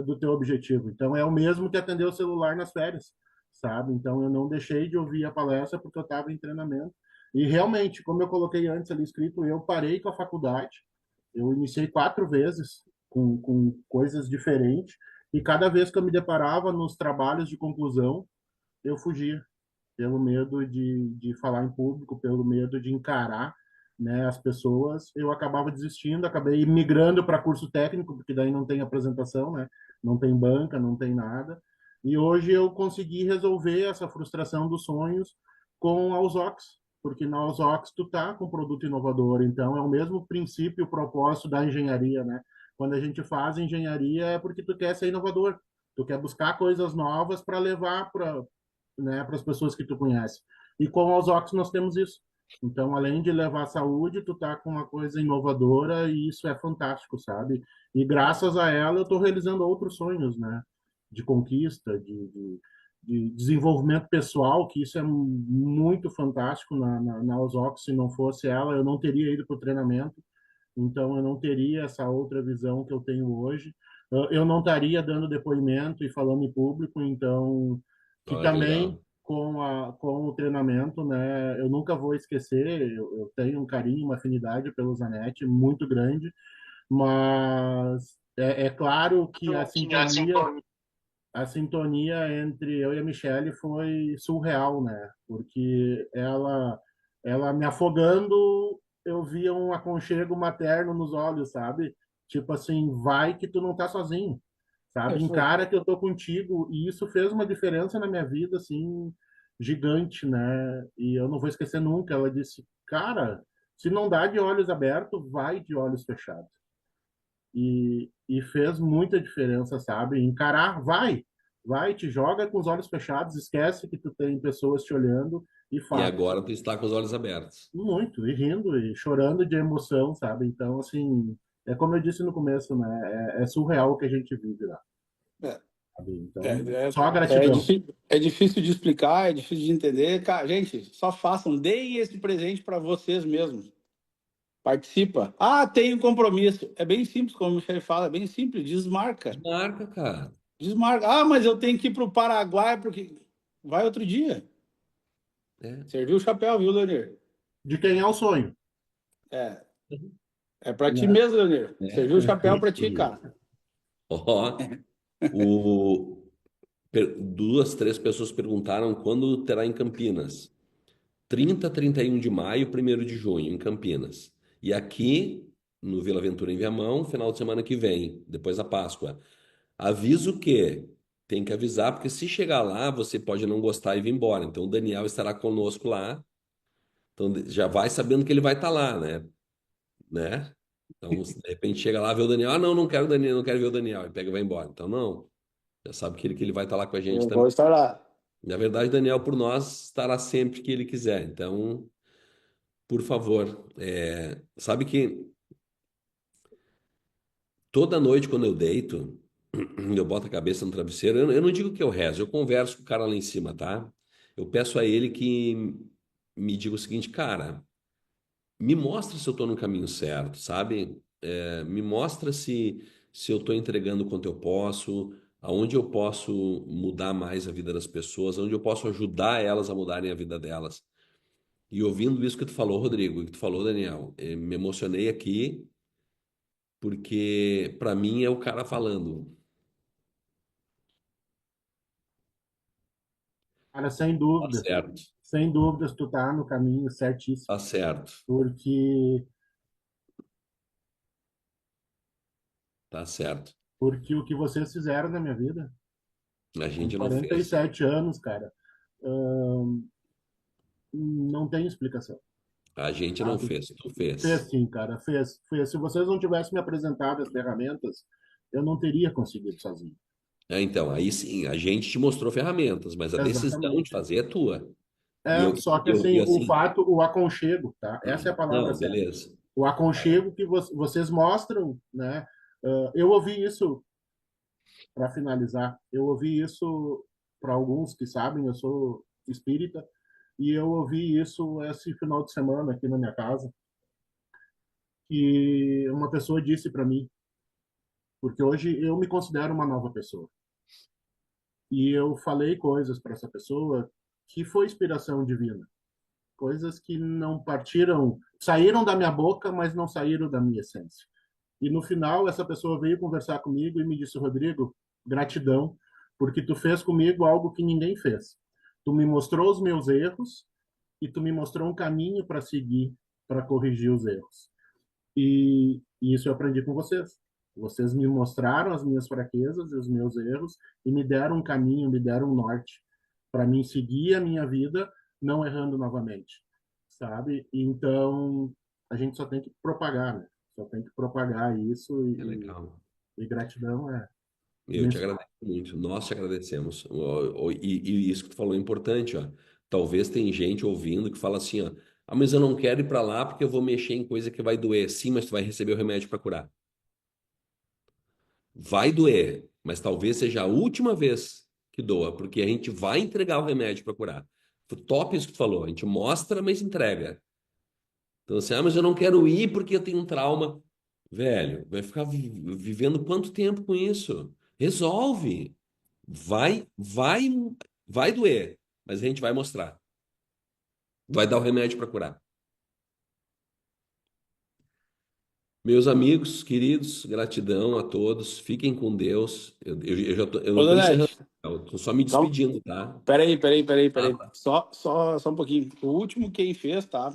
do teu objetivo. Então é o mesmo que atender o celular nas férias, sabe? Então eu não deixei de ouvir a palestra porque eu estava em treinamento. E realmente, como eu coloquei antes ali escrito, eu parei com a faculdade. Eu iniciei 4 vezes com coisas diferentes e cada vez que eu me deparava nos trabalhos de conclusão, eu fugia pelo medo de falar em público, pelo medo de encarar, né, as pessoas, eu acabava desistindo, acabei migrando para curso técnico, porque daí não tem apresentação, né, não tem banca, não tem nada. E hoje eu consegui resolver essa frustração dos sonhos com a Usox, porque na Usox tu tá com produto inovador, então é o mesmo princípio, o propósito da engenharia, né? Quando a gente faz engenharia é porque tu quer ser inovador, tu quer buscar coisas novas para levar para, né, para as pessoas que tu conhece. E com a Ozox nós temos isso. Então, além de levar saúde, tu tá com uma coisa inovadora e isso é fantástico, sabe? E graças a ela eu estou realizando outros sonhos, né? De conquista, de desenvolvimento pessoal, que isso é muito fantástico na Ozox. Se não fosse ela, eu não teria ido para o treinamento. Então, eu não teria essa outra visão que eu tenho hoje. Eu não estaria dando depoimento e falando em público, então, que Olha que também legal. com o treinamento, né, eu nunca vou esquecer, eu tenho um carinho, uma afinidade pelo Zanetti muito grande, mas é claro que a sintonia entre eu e a Michelle foi surreal, né? Porque ela me afogando, eu via um aconchego materno nos olhos, sabe? Tipo assim, vai que tu não tá sozinho, sabe? Perfeito. Encara que eu tô contigo e isso fez uma diferença na minha vida assim gigante, né? E eu não vou esquecer nunca. Ela disse, cara, se não dá de olhos abertos, vai de olhos fechados. E fez muita diferença, sabe? Encarar, vai, te joga com os olhos fechados, esquece que tu tem pessoas te olhando e E faz. agora tu está com os olhos abertos. Muito, e rindo, e chorando de emoção, sabe? Então, assim, é como eu disse no começo, né? É surreal o que a gente vive lá, É, sabe? é, Então, é, só gratidão. é difícil de explicar, é difícil de entender. Cara, gente, só façam, deem esse presente para vocês mesmos. Participa. Ah, tem um compromisso. É bem simples, como o Michel fala, é bem simples. Desmarca. Marca, cara. Desmarca. Ah, mas eu tenho que ir para o Paraguai porque. Vai outro dia. É. Serviu o chapéu, viu, Leonir? De quem é o sonho, É, é para ti né? mesmo, Leonir. É. Serviu o chapéu para Isso ti, aí. cara. Ó, duas, três pessoas perguntaram quando terá em Campinas. 30, 31 de maio, 1º de junho, em Campinas. E aqui, no Vila Aventura em Viamão, final de semana que vem, depois da Páscoa. Aviso que tem que avisar, porque se chegar lá, você pode não gostar e vir embora. Então, o Daniel estará conosco lá. Então, já vai sabendo que ele vai estar lá, né? Então, se de repente chega lá, vê o Daniel. Ah, não, não quero o Daniel, não quero ver o Daniel. E pega e vai embora. Então, não. Já sabe que ele vai estar lá com a gente Eu também. vou estar lá. Na verdade, o Daniel, por nós, estará sempre que ele quiser. Então, por favor, sabe que toda noite quando eu deito, eu boto a cabeça no travesseiro, eu não digo que eu rezo, eu converso com o cara lá em cima, tá? Eu peço a ele que me diga o seguinte, cara, me mostra se eu tô no caminho certo, sabe? Me mostra se eu tô entregando o quanto eu posso, aonde eu posso mudar mais a vida das pessoas, aonde eu posso ajudar elas a mudarem a vida delas. E ouvindo isso que tu falou, Rodrigo, e que tu falou, Daniel, me emocionei aqui. porque para mim é o cara falando. Cara, Tá certo, sem dúvidas, tu tá no caminho certíssimo, tá certo, porque, tá certo. porque o que vocês fizeram na minha vida, A com gente não fez. 47 anos, cara, não tem explicação, A gente não sabe? fez, tu Fez fez. sim, cara, fez, fez. Se vocês não tivessem me apresentado as ferramentas, eu não teria conseguido sozinho. Então, aí sim, a gente te mostrou ferramentas, mas a decisão de Exatamente. fazer é tua. E É, só que assim, o assim, fato, o aconchego, tá? Essa é a palavra não, certa. beleza. O aconchego que vocês mostram, né? Eu ouvi isso, para finalizar, eu ouvi isso para alguns que sabem, eu sou espírita, e eu ouvi isso esse final de semana aqui na minha casa, que uma pessoa disse para mim, porque hoje eu me considero uma nova pessoa. E eu falei coisas para essa pessoa que foi inspiração divina, coisas que não partiram, saíram da minha boca, mas não saíram da minha essência. E no final, essa pessoa veio conversar comigo e me disse: Rodrigo, gratidão, porque tu fez comigo algo que ninguém fez. Tu me mostrou os meus erros e tu me mostrou um caminho para seguir, para corrigir os erros. E isso eu aprendi com vocês. Vocês me mostraram as minhas fraquezas e os meus erros e me deram um caminho, me deram um norte para mim seguir a minha vida, não errando novamente, sabe? Então, a gente só tem que propagar, né? Só tem que propagar isso É legal. e gratidão é Eu te imensurável. agradeço muito. Nós te agradecemos. E isso que tu falou é importante, ó. Talvez tem gente ouvindo que fala assim, ó. Ah, mas eu não quero ir para lá porque eu vou mexer em coisa que vai doer. Sim, mas tu vai receber o remédio para curar. Vai doer, mas talvez seja a última vez que doa, porque a gente vai entregar o remédio para curar. Top isso que tu falou. A gente mostra, mas entrega. Então, assim, ah, mas eu não quero ir porque eu tenho um trauma. Velho, vai ficar vivendo quanto tempo com isso? Resolve. Vai, vai, vai doer, mas a gente vai mostrar. Vai dar o remédio para curar. Meus amigos, queridos, gratidão a todos. Fiquem com Deus. Eu Ô, não estou encerrando, Donete, eu tô só me só, despedindo, tá? Ah, peraí. tá. Só um pouquinho. O último quem fez, tá?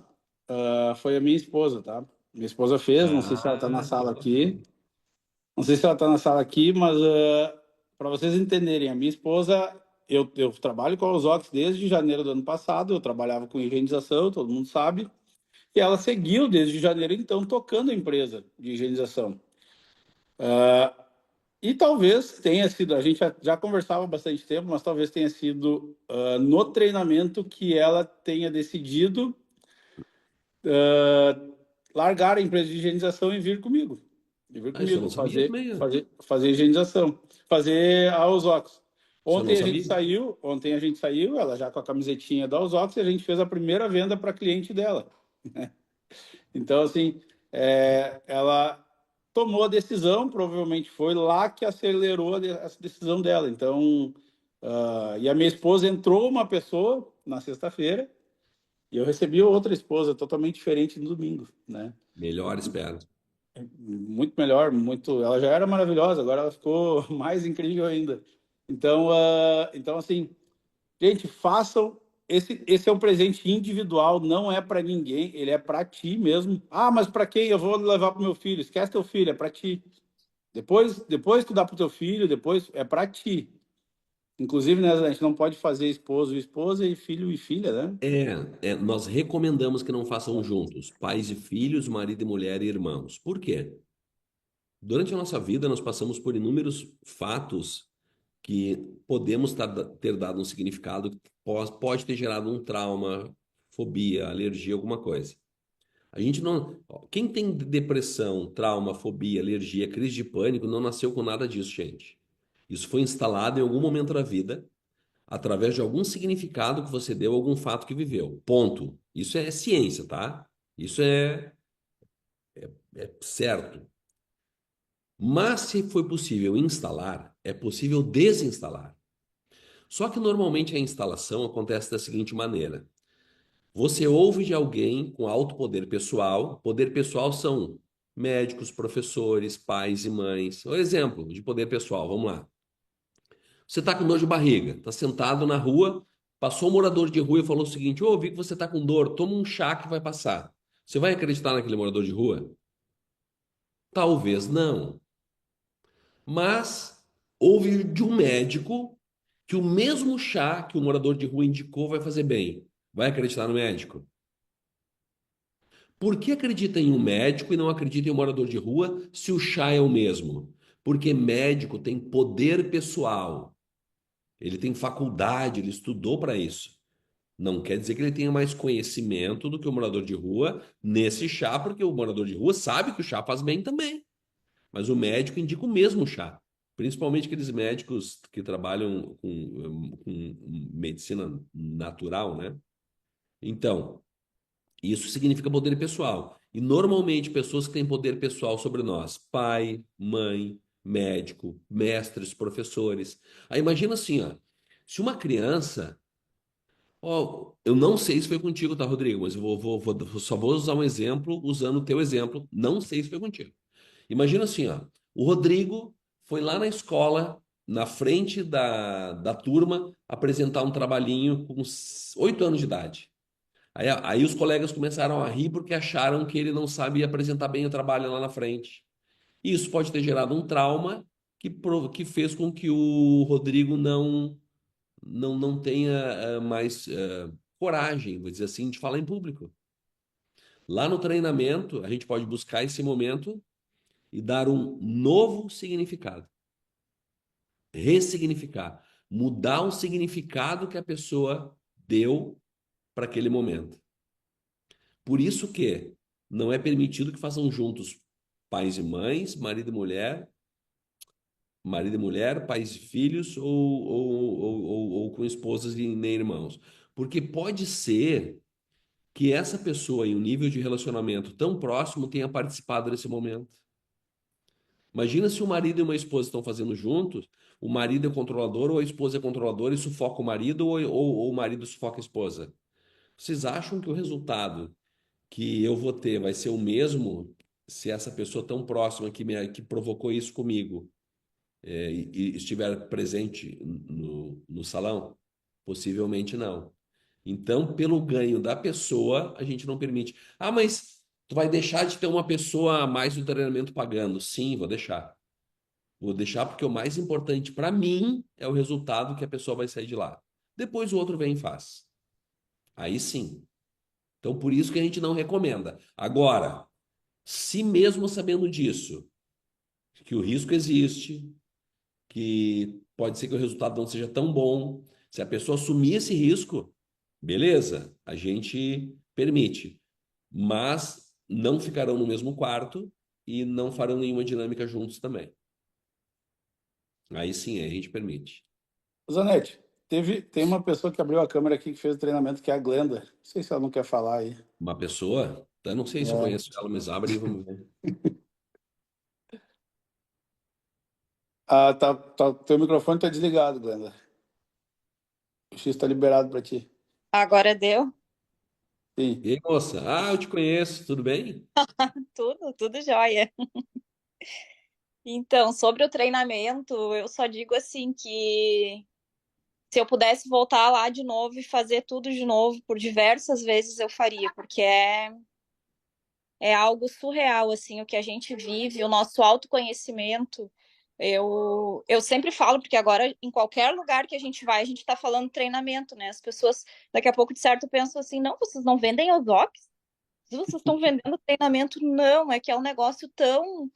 Foi a minha esposa, tá? Minha esposa fez, não sei se ela tá na Ah, sala aqui. Não sei se ela tá na sala aqui, mas para vocês entenderem, a minha esposa, eu trabalho com a Ozox desde janeiro do ano passado, eu trabalhava com higienização, todo mundo sabe, e ela seguiu desde janeiro, então, tocando a empresa de higienização. E talvez tenha sido, a gente já conversava há bastante tempo, mas talvez tenha sido no treinamento que ela tenha decidido largar a empresa de higienização e vir comigo. E vir isso eu não comigo sabia também. fazer higienização, fazer a Ozox. Isso eu não sabia. Ontem a gente saiu, ela já com a camisetinha da Ozox, e a gente fez a primeira venda para cliente dela. Então, assim, ela tomou a decisão, provavelmente foi lá que acelerou essa decisão dela. Então, e a minha esposa entrou uma pessoa na sexta-feira e eu recebi outra esposa totalmente diferente no domingo, né? Melhor, espero. Muito melhor, muito. Ela já era maravilhosa, agora ela ficou mais incrível ainda. Então, então assim, gente, façam. Esse é um presente individual, não é para ninguém, ele é para ti mesmo. Ah, mas para quem eu vou levar para meu filho? Esquece teu filho, é para ti. Depois tu dá para teu filho, depois é para ti. Inclusive, né, a gente não pode fazer esposo e esposa e filho e filha, né? Nós recomendamos que não façam juntos, pais e filhos, marido e mulher e irmãos. Por quê? Durante a nossa vida, nós passamos por inúmeros fatos que podemos ter dado um significado que pode ter gerado um trauma, fobia, alergia, alguma coisa. A gente não. Quem tem depressão, trauma, fobia, alergia, crise de pânico, não nasceu com nada disso, gente. Isso foi instalado em algum momento da vida, através de algum significado que você deu, algum fato que viveu. Ponto. Isso é ciência, tá? Isso é certo. Mas se foi possível instalar, é possível desinstalar. Só que normalmente a instalação acontece da seguinte maneira: você ouve de alguém com alto poder pessoal. Poder pessoal são Médicos, professores, pais e mães. Um exemplo de poder pessoal, vamos lá. Você está com dor de barriga, está sentado na rua, passou um morador de rua e falou o seguinte: Ô, vi que você está com dor, toma um chá que vai passar. Você vai acreditar naquele morador de rua? Talvez não. Mas ouve de um médico que o mesmo chá que o morador de rua indicou vai fazer bem. Vai acreditar no médico? Por que acredita em um médico e não acredita em um morador de rua se o chá é o mesmo? Porque médico tem poder pessoal. Ele tem faculdade, ele estudou para isso. Não quer dizer que ele tenha mais conhecimento do que o morador de rua nesse chá, porque o morador de rua sabe que o chá faz bem também. Mas o médico indica o mesmo chá. Principalmente aqueles médicos que trabalham com medicina natural, né? Então, isso significa poder pessoal. E normalmente pessoas que têm poder pessoal sobre nós, pai, mãe, médico, mestres, professores. Aí imagina assim, ó, se uma criança, ó, eu não sei se foi contigo, tá, Rodrigo? Mas eu só vou usar um exemplo usando o teu exemplo. Não sei se foi contigo. Imagina assim, ó, o Rodrigo foi lá na escola, na frente da turma, apresentar um trabalhinho com 8 anos de idade. Aí os colegas começaram a rir porque acharam que ele não sabia apresentar bem o trabalho lá na frente. Isso pode ter gerado um trauma que fez com que o Rodrigo não tenha mais coragem, vou dizer assim, de falar em público. Lá no treinamento, a gente pode buscar esse momento e dar um novo significado, ressignificar, mudar o significado que a pessoa deu para aquele momento. Por isso que não é permitido que façam juntos pais e mães, marido e mulher, pais e filhos, ou com esposas e nem irmãos. Porque pode ser que essa pessoa em um nível de relacionamento tão próximo tenha participado desse momento. Imagina se o marido e uma esposa estão fazendo juntos, o marido é controlador ou a esposa é controladora e sufoca o marido ou o marido sufoca a esposa. Vocês acham que o resultado que eu vou ter vai ser o mesmo se essa pessoa tão próxima que provocou isso comigo e estiver presente no salão? Possivelmente não. Então, pelo ganho da pessoa, a gente não permite. Ah, mas tu vai deixar de ter uma pessoa a mais do treinamento pagando? Sim, vou deixar. Vou deixar porque o mais importante para mim é o resultado que a pessoa vai sair de lá. Depois o outro vem e faz. Aí sim. Então, por isso que a gente não recomenda. Agora, se mesmo sabendo disso, que o risco existe, que pode ser que o resultado não seja tão bom, se a pessoa assumir esse risco, beleza, a gente permite. Mas não ficarão no mesmo quarto e não farão nenhuma dinâmica juntos também. Aí sim, aí a gente permite. Zanetti, tem uma pessoa que abriu a câmera aqui que fez o treinamento, que é a Glenda. Não sei se ela não quer falar aí. Uma pessoa, eu não sei se eu conheço ela, mas abre e vamos ver. Ah, teu microfone tá desligado, Glenda. O X está liberado para ti. Agora deu Sim. E aí, moça? Ah, eu te conheço, tudo bem? tudo jóia. Então, sobre o treinamento, eu só digo assim que se eu pudesse voltar lá de novo e fazer tudo de novo por diversas vezes eu faria, porque é algo surreal assim o que a gente vive, o nosso autoconhecimento. Eu sempre falo, porque agora em qualquer lugar que a gente vai, a gente está falando treinamento, né? As pessoas daqui a pouco de certo pensam assim, não, vocês não vendem Ozox? Vocês estão vendendo treinamento? Não, é que é um negócio tão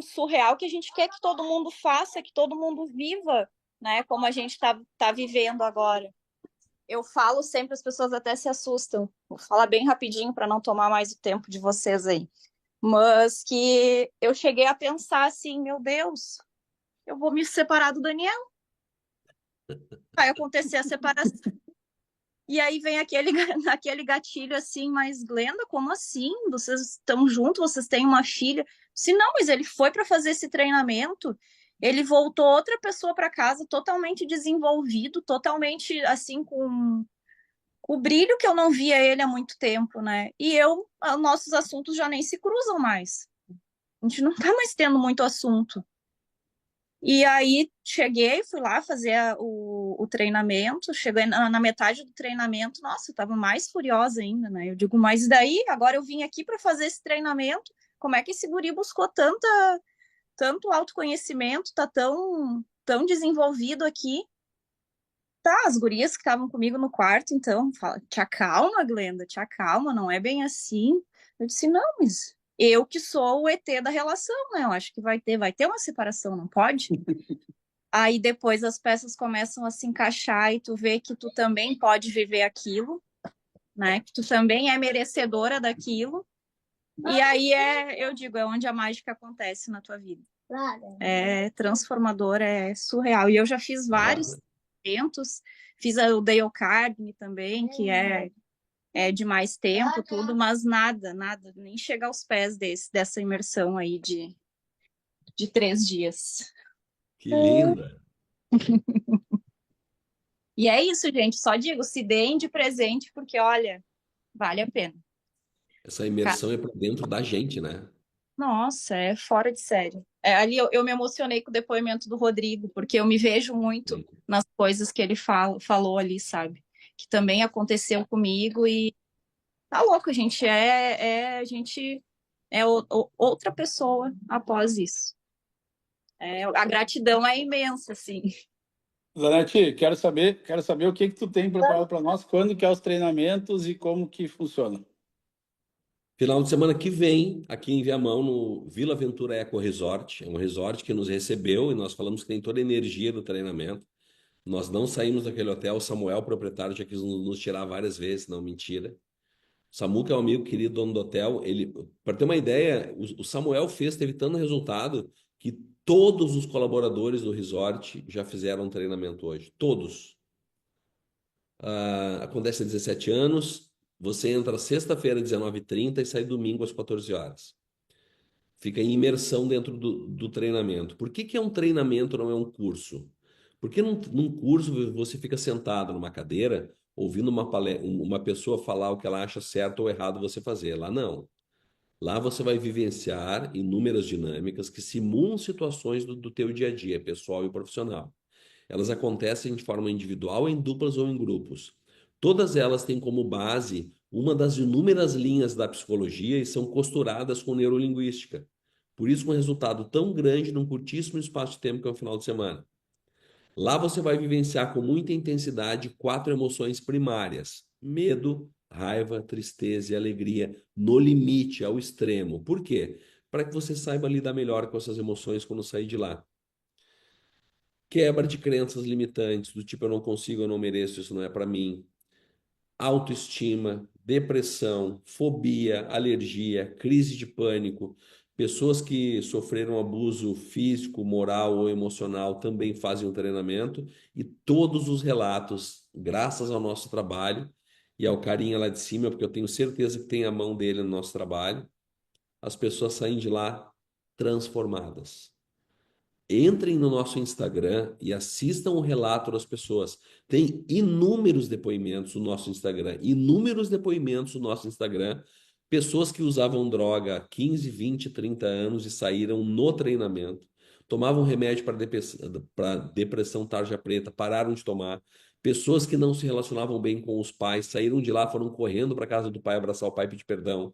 surreal que a gente quer que todo mundo faça, que todo mundo viva, né? Como a gente tá vivendo agora. Eu falo sempre, as pessoas até se assustam. Vou falar bem rapidinho para não tomar mais o tempo de vocês aí. Mas que eu cheguei a pensar assim, meu Deus, eu vou me separar do Daniel. Vai acontecer a separação. E aí vem aquele gatilho assim, mas Glenda, como assim? Vocês estão juntos, vocês têm uma filha? Se não, mas ele foi para fazer esse treinamento, ele voltou outra pessoa para casa totalmente desenvolvido, totalmente assim o brilho que eu não via ele há muito tempo, né? E nossos assuntos já nem se cruzam mais. A gente não tá mais tendo muito assunto. E aí cheguei, fui lá fazer o treinamento, cheguei na metade do treinamento, nossa, eu tava mais furiosa ainda, né? Eu digo, mas daí, agora eu vim aqui para fazer esse treinamento, como é que esse guri buscou tanto autoconhecimento, tá tão desenvolvido aqui? Tá, as gurias que estavam comigo no quarto, então, fala, te acalma, Glenda, te acalma, não é bem assim. Eu disse, não, mas eu que sou o ET da relação, né? Eu acho que vai ter uma separação, não pode? Aí depois as peças começam a se encaixar e tu vê que tu também pode viver aquilo, né? Que tu também é merecedora daquilo. E aí eu digo, é onde a mágica acontece na tua vida. É transformador, é surreal. E eu já fiz vários eventos, fiz o Dale Carnegie também, que é de mais tempo, tudo, mas nada, nem chega aos pés dessa imersão aí de 3 dias. Que linda! E é isso, gente. Só digo, se deem de presente, porque, olha, vale a pena. Essa imersão é para dentro da gente, né? Nossa, é fora de série. Ali eu me emocionei com o depoimento do Rodrigo, porque eu me vejo muito nas coisas que ele falou ali, sabe? Que também aconteceu comigo e tá louco, a gente a gente é outra pessoa após isso. A gratidão é imensa, assim. Zanetti, quero saber o que tu tem preparado para nós, quando que é os treinamentos e como que funciona. Final de semana que vem, aqui em Viamão, no Vila Aventura Eco Resort. É um resort que nos recebeu e nós falamos que tem toda a energia do treinamento. Nós não saímos daquele hotel. O Samuel, o proprietário, já quis nos tirar várias vezes, não, mentira. O Samuca é um amigo querido, dono do hotel. Para ter uma ideia, o Samuel teve tanto resultado que todos os colaboradores do resort já fizeram um treinamento hoje. Todos. Acontece há 17 anos. Você entra sexta-feira, às 19h30 e sai domingo às 14 horas. Fica em imersão dentro do treinamento. Por que é um treinamento, não é um curso? Porque num curso você fica sentado numa cadeira ouvindo uma pessoa falar o que ela acha certo ou errado você fazer. Lá não. Lá você vai vivenciar inúmeras dinâmicas que simulam situações do teu dia a dia, pessoal e profissional. Elas acontecem de forma individual, em duplas ou em grupos. Todas elas têm como base uma das inúmeras linhas da psicologia e são costuradas com neurolinguística. Por isso, um resultado tão grande num curtíssimo espaço de tempo que é o final de semana. Lá você vai vivenciar com muita intensidade 4 emoções primárias: medo, raiva, tristeza e alegria, no limite, ao extremo. Por quê? Para que você saiba lidar melhor com essas emoções quando sair de lá. Quebra de crenças limitantes, do tipo eu não consigo, eu não mereço, isso não é para mim. Autoestima, depressão, fobia, alergia, crise de pânico. Pessoas que sofreram abuso físico, moral ou emocional também fazem o treinamento e todos os relatos, graças ao nosso trabalho e ao carinha lá de cima, porque eu tenho certeza que tem a mão dele no nosso trabalho, as pessoas saem de lá transformadas. Entrem no nosso Instagram e assistam o relato das pessoas. Tem inúmeros depoimentos no nosso Instagram, inúmeros depoimentos no nosso Instagram. Pessoas que usavam droga há 15, 20, 30 anos e saíram no treinamento. Tomavam remédio para depressão tarja preta, pararam de tomar. Pessoas que não se relacionavam bem com os pais, saíram de lá, foram correndo para a casa do pai, abraçar o pai e pedir perdão.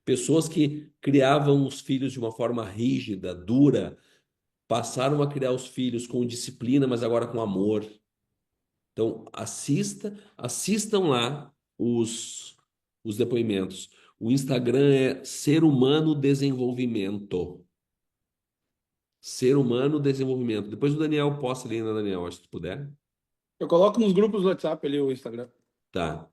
Pessoas que criavam os filhos de uma forma rígida, dura, passaram a criar os filhos com disciplina, mas agora com amor. Então, assistam lá os depoimentos. O Instagram é Ser Humano Desenvolvimento. Ser Humano Desenvolvimento. Depois o Daniel posta ali, né, Daniel, se tu puder. Eu coloco nos grupos do WhatsApp ali o Instagram. Tá.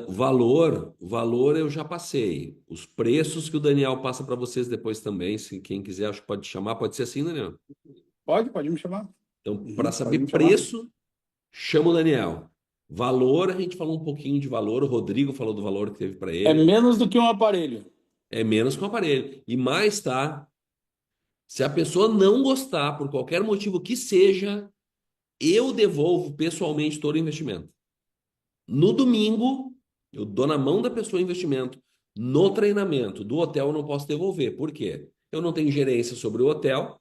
Valor eu já passei. Os preços que o Daniel passa para vocês depois também, se quem quiser, acho que pode chamar. Pode ser assim, Daniel? Pode me chamar. Então, para Pode saber me chamar. preço, chama o Daniel. Valor, a gente falou um pouquinho de valor. O Rodrigo falou do valor que teve para É ele. menos do que um aparelho. É menos que um aparelho. E mais, tá? Se a pessoa não gostar, por qualquer motivo que seja, eu devolvo pessoalmente todo o investimento. No domingo, eu dou na mão da pessoa o investimento. No treinamento do hotel, eu não posso devolver. Por quê? Eu não tenho gerência sobre o hotel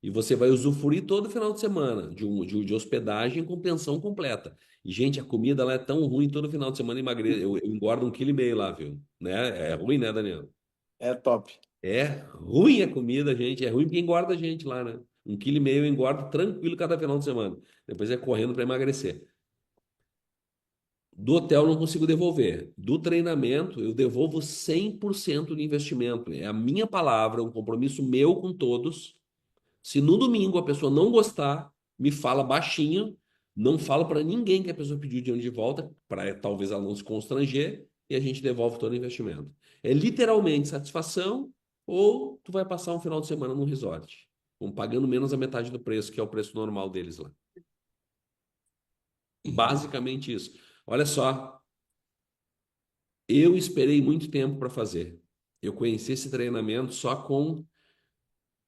e você vai usufruir todo final de semana de hospedagem com pensão completa. E, gente, a comida lá é tão ruim, todo final de semana eu engordo 1,5 kg lá, viu? Né? É ruim, né, Daniel? É top. É ruim a comida, gente. É ruim porque engorda a gente lá, né? 1,5 kg eu engordo tranquilo cada final de semana. Depois é correndo para emagrecer. Do hotel eu não consigo devolver. Do treinamento eu devolvo 100% do investimento. É a minha palavra, um compromisso meu com todos. Se no domingo a pessoa não gostar, me fala baixinho, não fala para ninguém que a pessoa pediu o dinheiro de volta, para talvez ela não se constranger, e a gente devolve todo o investimento. É literalmente satisfação, ou tu vai passar um final de semana num resort, pagando menos a metade do preço, que é o preço normal deles lá. Basicamente isso. Olha só, eu esperei muito tempo para fazer. Eu conheci esse treinamento só com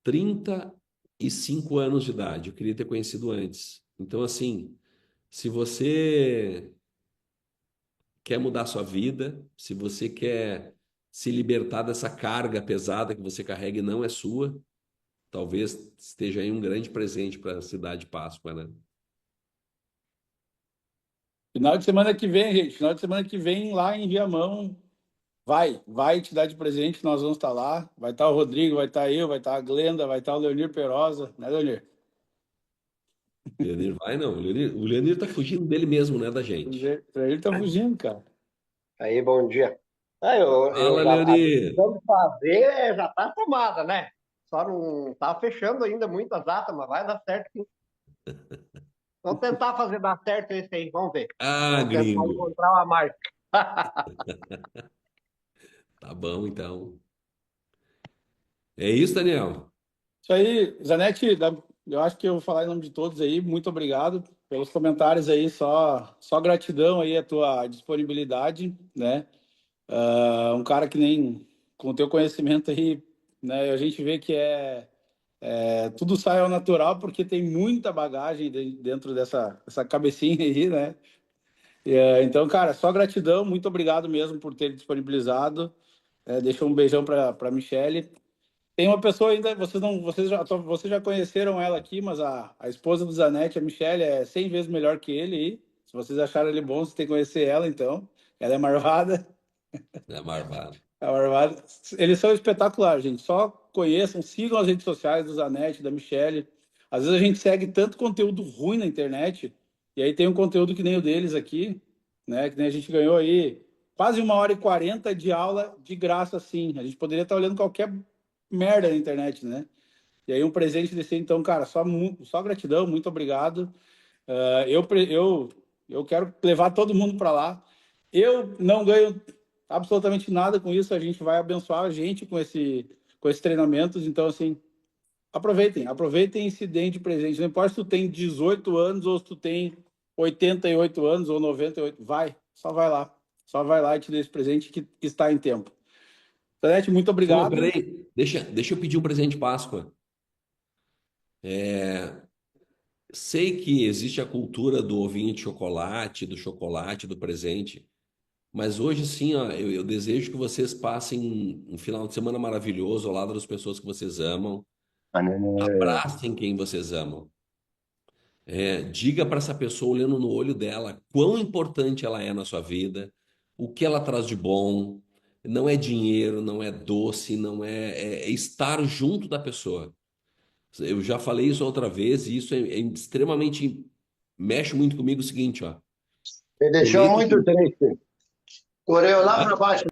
35 anos de idade. Eu queria ter conhecido antes. Então, assim, se você quer mudar sua vida, se você quer se libertar dessa carga pesada que você carrega e não é sua, talvez esteja aí um grande presente para a cidade de Páscoa, né? Final de semana que vem, gente. Final de semana que vem, lá em Viamão, vai te dar de presente, nós vamos estar lá. Vai estar o Rodrigo, vai estar eu, vai estar a Glenda, vai estar o Leonir Perosa, né, Leonir? O Leonir vai, não. O Leonir tá fugindo dele mesmo, né, da gente. Ele tá fugindo, cara. Aí, bom dia. Ah, eu Fala, já, a Leonir. decisão de fazer já está tomada, né? Só não está fechando ainda muitas datas, mas vai dar certo sim. Vamos tentar fazer dar certo esse aí, vamos ver. Ah, Vamos tentar gringo. encontrar uma marca. Tá bom, então. É isso, Daniel. Isso aí, Zanetti, eu acho que eu vou falar em nome de todos aí. Muito obrigado pelos comentários aí. Só gratidão aí a tua disponibilidade, né? Um cara que nem com o teu conhecimento aí, né? A gente vê que tudo sai ao natural porque tem muita bagagem dentro dessa cabecinha aí, né? Então, cara, só gratidão. Muito obrigado mesmo por ter disponibilizado. Deixa um beijão para Michele. Tem uma pessoa ainda, vocês já conheceram ela aqui, mas a esposa do Zanetti, a Michelle, é 100 vezes melhor que ele. E se vocês acharam ele bom, vocês têm que conhecer ela, então. Ela é marvada. É marvado. É marvada. Eles são espetaculares, gente. Só conheçam, sigam as redes sociais do Zanetti, da Michelle. Às vezes a gente segue tanto conteúdo ruim na internet, e aí tem um conteúdo que nem o deles aqui, né? Que nem a gente ganhou aí quase 1h40 de aula de graça, assim. A gente poderia estar olhando qualquer merda na internet, né? E aí um presente desse, então, cara, só gratidão, muito obrigado. Eu quero levar todo mundo para lá. Eu não ganho absolutamente nada com isso, a gente vai abençoar a gente com esses treinamentos, então, assim, aproveitem e se deem de presente. Não importa se tu tem 18 anos ou se tu tem 88 anos ou 98, só vai lá e te dê esse presente que está em tempo. Tanete, muito Pô, obrigado. peraí. Deixa eu pedir um presente de Páscoa. Sei que existe a cultura do ovinho de chocolate, do presente. Mas hoje, sim, ó, eu desejo que vocês passem um final de semana maravilhoso ao lado das pessoas que vocês amam. Abracem quem vocês amam. Diga para essa pessoa, olhando no olho dela, quão importante ela é na sua vida, o que ela traz de bom. Não é dinheiro, não é doce, não é estar junto da pessoa. Eu já falei isso outra vez e isso é extremamente mexe muito comigo o seguinte, ó. Me No deixou leito muito de... triste. Correu lá Hã? para baixo.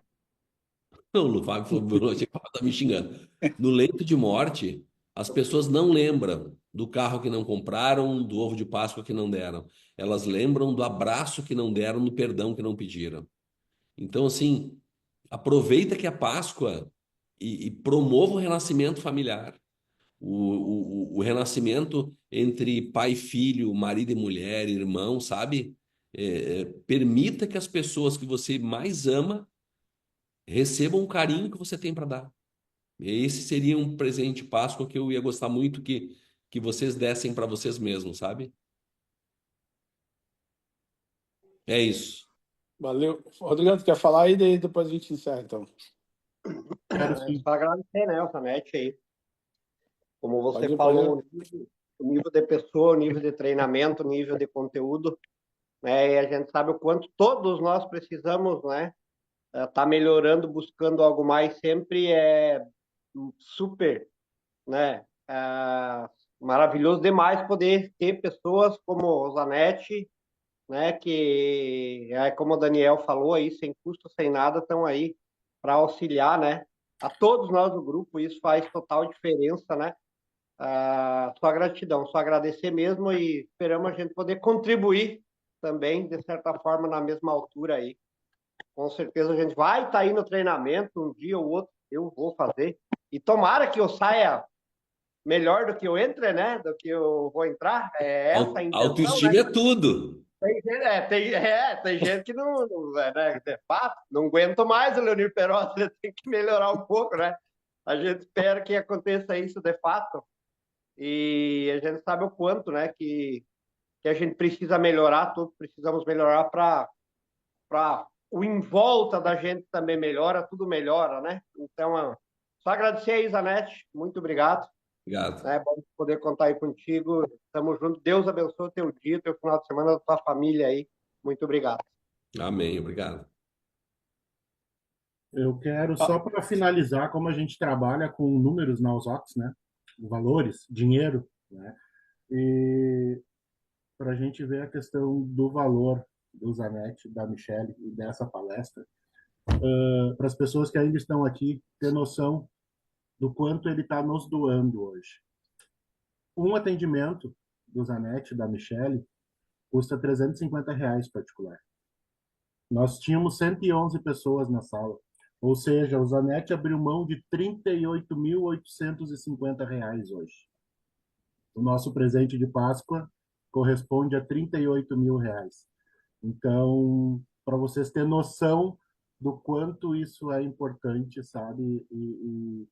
Não, o Fábio falou, achei que o Fábio tá me xingando. No leito de morte, as pessoas não lembram do carro que não compraram, do ovo de Páscoa que não deram. Elas lembram do abraço que não deram, do perdão que não pediram. Então, assim, aproveita que é Páscoa e promova o renascimento familiar. O renascimento entre pai e filho, marido e mulher, irmão, sabe? Permita que as pessoas que você mais ama recebam o carinho que você tem para dar. Esse seria um presente de Páscoa que eu ia gostar muito que vocês dessem para vocês mesmos, sabe? É isso. Valeu. Rodrigo, tu quer falar aí, daí depois a gente encerra, então. Quero sim. Só agradecer, né, o Zanetti aí. Como você Pode ir, falou, o nível de pessoa, o nível de treinamento, o nível de conteúdo, né? E a gente sabe o quanto todos nós precisamos, né? Tá melhorando, buscando algo mais, sempre é super, né? Maravilhoso demais poder ter pessoas como o Zanetti, né? Que, como o Daniel falou aí, sem custo, sem nada, estão aí para auxiliar, né? A todos nós do grupo, isso faz total diferença, né? Sua gratidão, só agradecer mesmo e esperamos a gente poder contribuir também, de certa forma, na mesma altura aí. Com certeza a gente vai estar aí no treinamento um dia ou outro, eu vou fazer. E tomara que eu saia melhor do que eu entre, né? Do que eu vou entrar. É essa a intenção, né? Autoestima é tudo. Tem gente que não né? De fato, não aguento mais o Leonir Perotti, ele tem que melhorar um pouco, né? A gente espera que aconteça isso de fato. E a gente sabe o quanto, né, que a gente precisa melhorar, todos precisamos melhorar para o em volta da gente também melhora, tudo melhora, né? Então, só agradecer aí, Zanetti, muito obrigado. Obrigado. É bom poder contar aí contigo. Tamo junto. Deus abençoe o teu dia, teu final de semana, a tua família aí. Muito obrigado. Amém, obrigado. Eu quero, só para finalizar, como a gente trabalha com números na Osox, né? Valores, dinheiro, né? E para a gente ver a questão do valor do Zanetti, da Michelle e dessa palestra, para as pessoas que ainda estão aqui ter noção do quanto ele está nos doando hoje. Um atendimento do Zanetti, da Michelle, custa R$ 350 particular. Nós tínhamos 111 pessoas na sala. Ou seja, o Zanetti abriu mão de R$ 38.850 hoje. O nosso presente de Páscoa corresponde a R$ 38.000. Então, para vocês terem noção do quanto isso é importante, sabe? E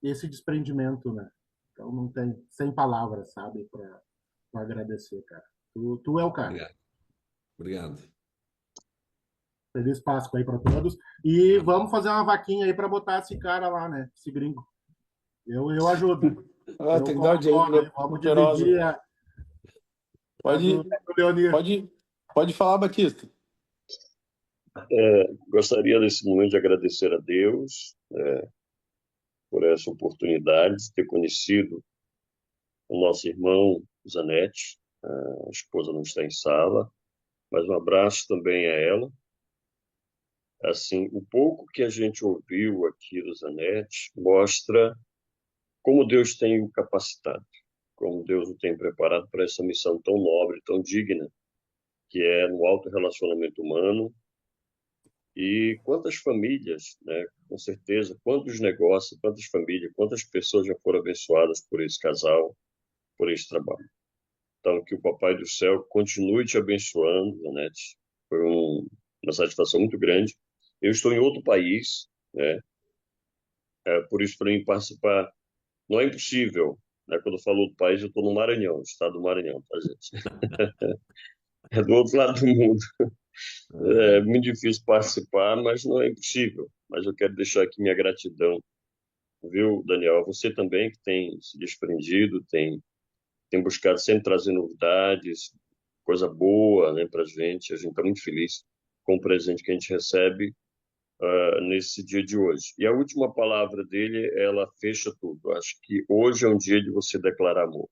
esse desprendimento, né? Então, não tem, sem palavras, sabe? Para agradecer, cara. Tu é o cara. Obrigado. Obrigado. Feliz Páscoa aí para todos. E vamos fazer uma vaquinha aí para botar esse cara lá, né? Esse gringo. Eu ajudo. Tem que dar o dinheiro Vamos pro Perosa. dividir a do Leonir. Pode falar, Batista. Gostaria nesse momento de agradecer a Deus por essa oportunidade de ter conhecido o nosso irmão Zanetti. A esposa não está em sala, mas um abraço também a ela. Assim, o pouco que a gente ouviu aqui do Zanetti mostra como Deus tem o capacitado, como Deus o tem preparado para essa missão tão nobre, tão digna, que é no alto relacionamento humano. E quantas famílias, né, com certeza, quantos negócios, quantas famílias, quantas pessoas já foram abençoadas por esse casal, por esse trabalho. Então, que o Papai do Céu continue te abençoando, Zanetti. Foi uma satisfação muito grande. Eu estou em outro país, né? Por isso, para mim, participar não é impossível. Né? Quando eu falo outro país, eu estou no Maranhão, estado do Maranhão, tá, gente? É do outro lado do mundo. É muito difícil participar, mas não é impossível. Mas eu quero deixar aqui minha gratidão, viu, Daniel? Você também que tem se desprendido, tem buscado sempre trazer novidades, coisa boa, né, para a gente. A gente está muito feliz com o presente que a gente recebe nesse dia de hoje. E a última palavra dele, ela fecha tudo. Acho que hoje é um dia de você declarar amor.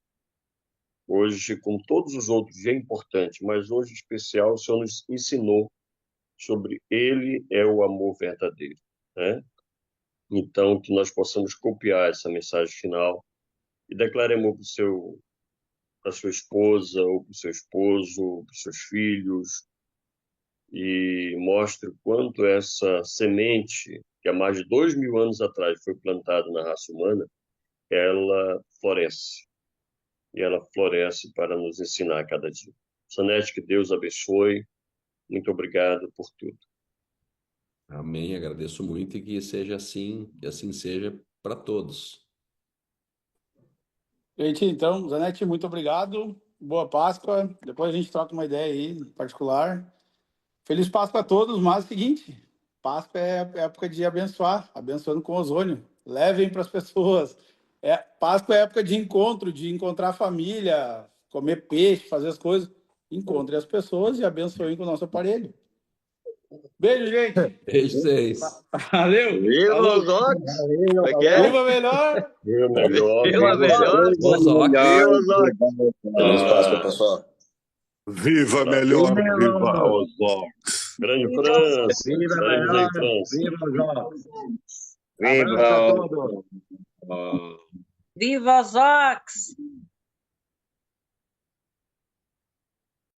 Hoje, como todos os outros, dia é importante, mas hoje em especial, o Senhor nos ensinou sobre Ele é o amor verdadeiro, né? Então, que nós possamos copiar essa mensagem final e declarar amor para sua esposa, ou para o seu esposo, ou para os seus filhos, e mostre o quanto essa semente, que há mais de 2.000 anos atrás foi plantada na raça humana, ela floresce. E ela floresce para nos ensinar a cada dia. Zanetti, que Deus abençoe. Muito obrigado por tudo. Amém, agradeço muito e que seja assim, que assim seja para todos. Gente, então, Zanetti, muito obrigado. boa Páscoa. Depois a gente troca uma ideia aí, em particular. Feliz Páscoa a todos, mas é o seguinte, Páscoa é época de abençoar, abençoando com ozônio. Levem para as pessoas. Páscoa é época de encontro, de encontrar a família, comer peixe, fazer as coisas. Encontre as pessoas e abençoem com o nosso aparelho. Beijo, gente. Beijo, vocês. Valeu. Viva Falou. os Ox! Como é que é? Viva melhor. Viva melhor, Viva melhor! Os Ox. Viva os Ox! Feliz Páscoa, pessoal. Viva melhor, viva os Ox. Grande França. Viva Saímos melhor! aí, França. Viva os Ox! Viva Abraço a o- todos! Viva os Ox!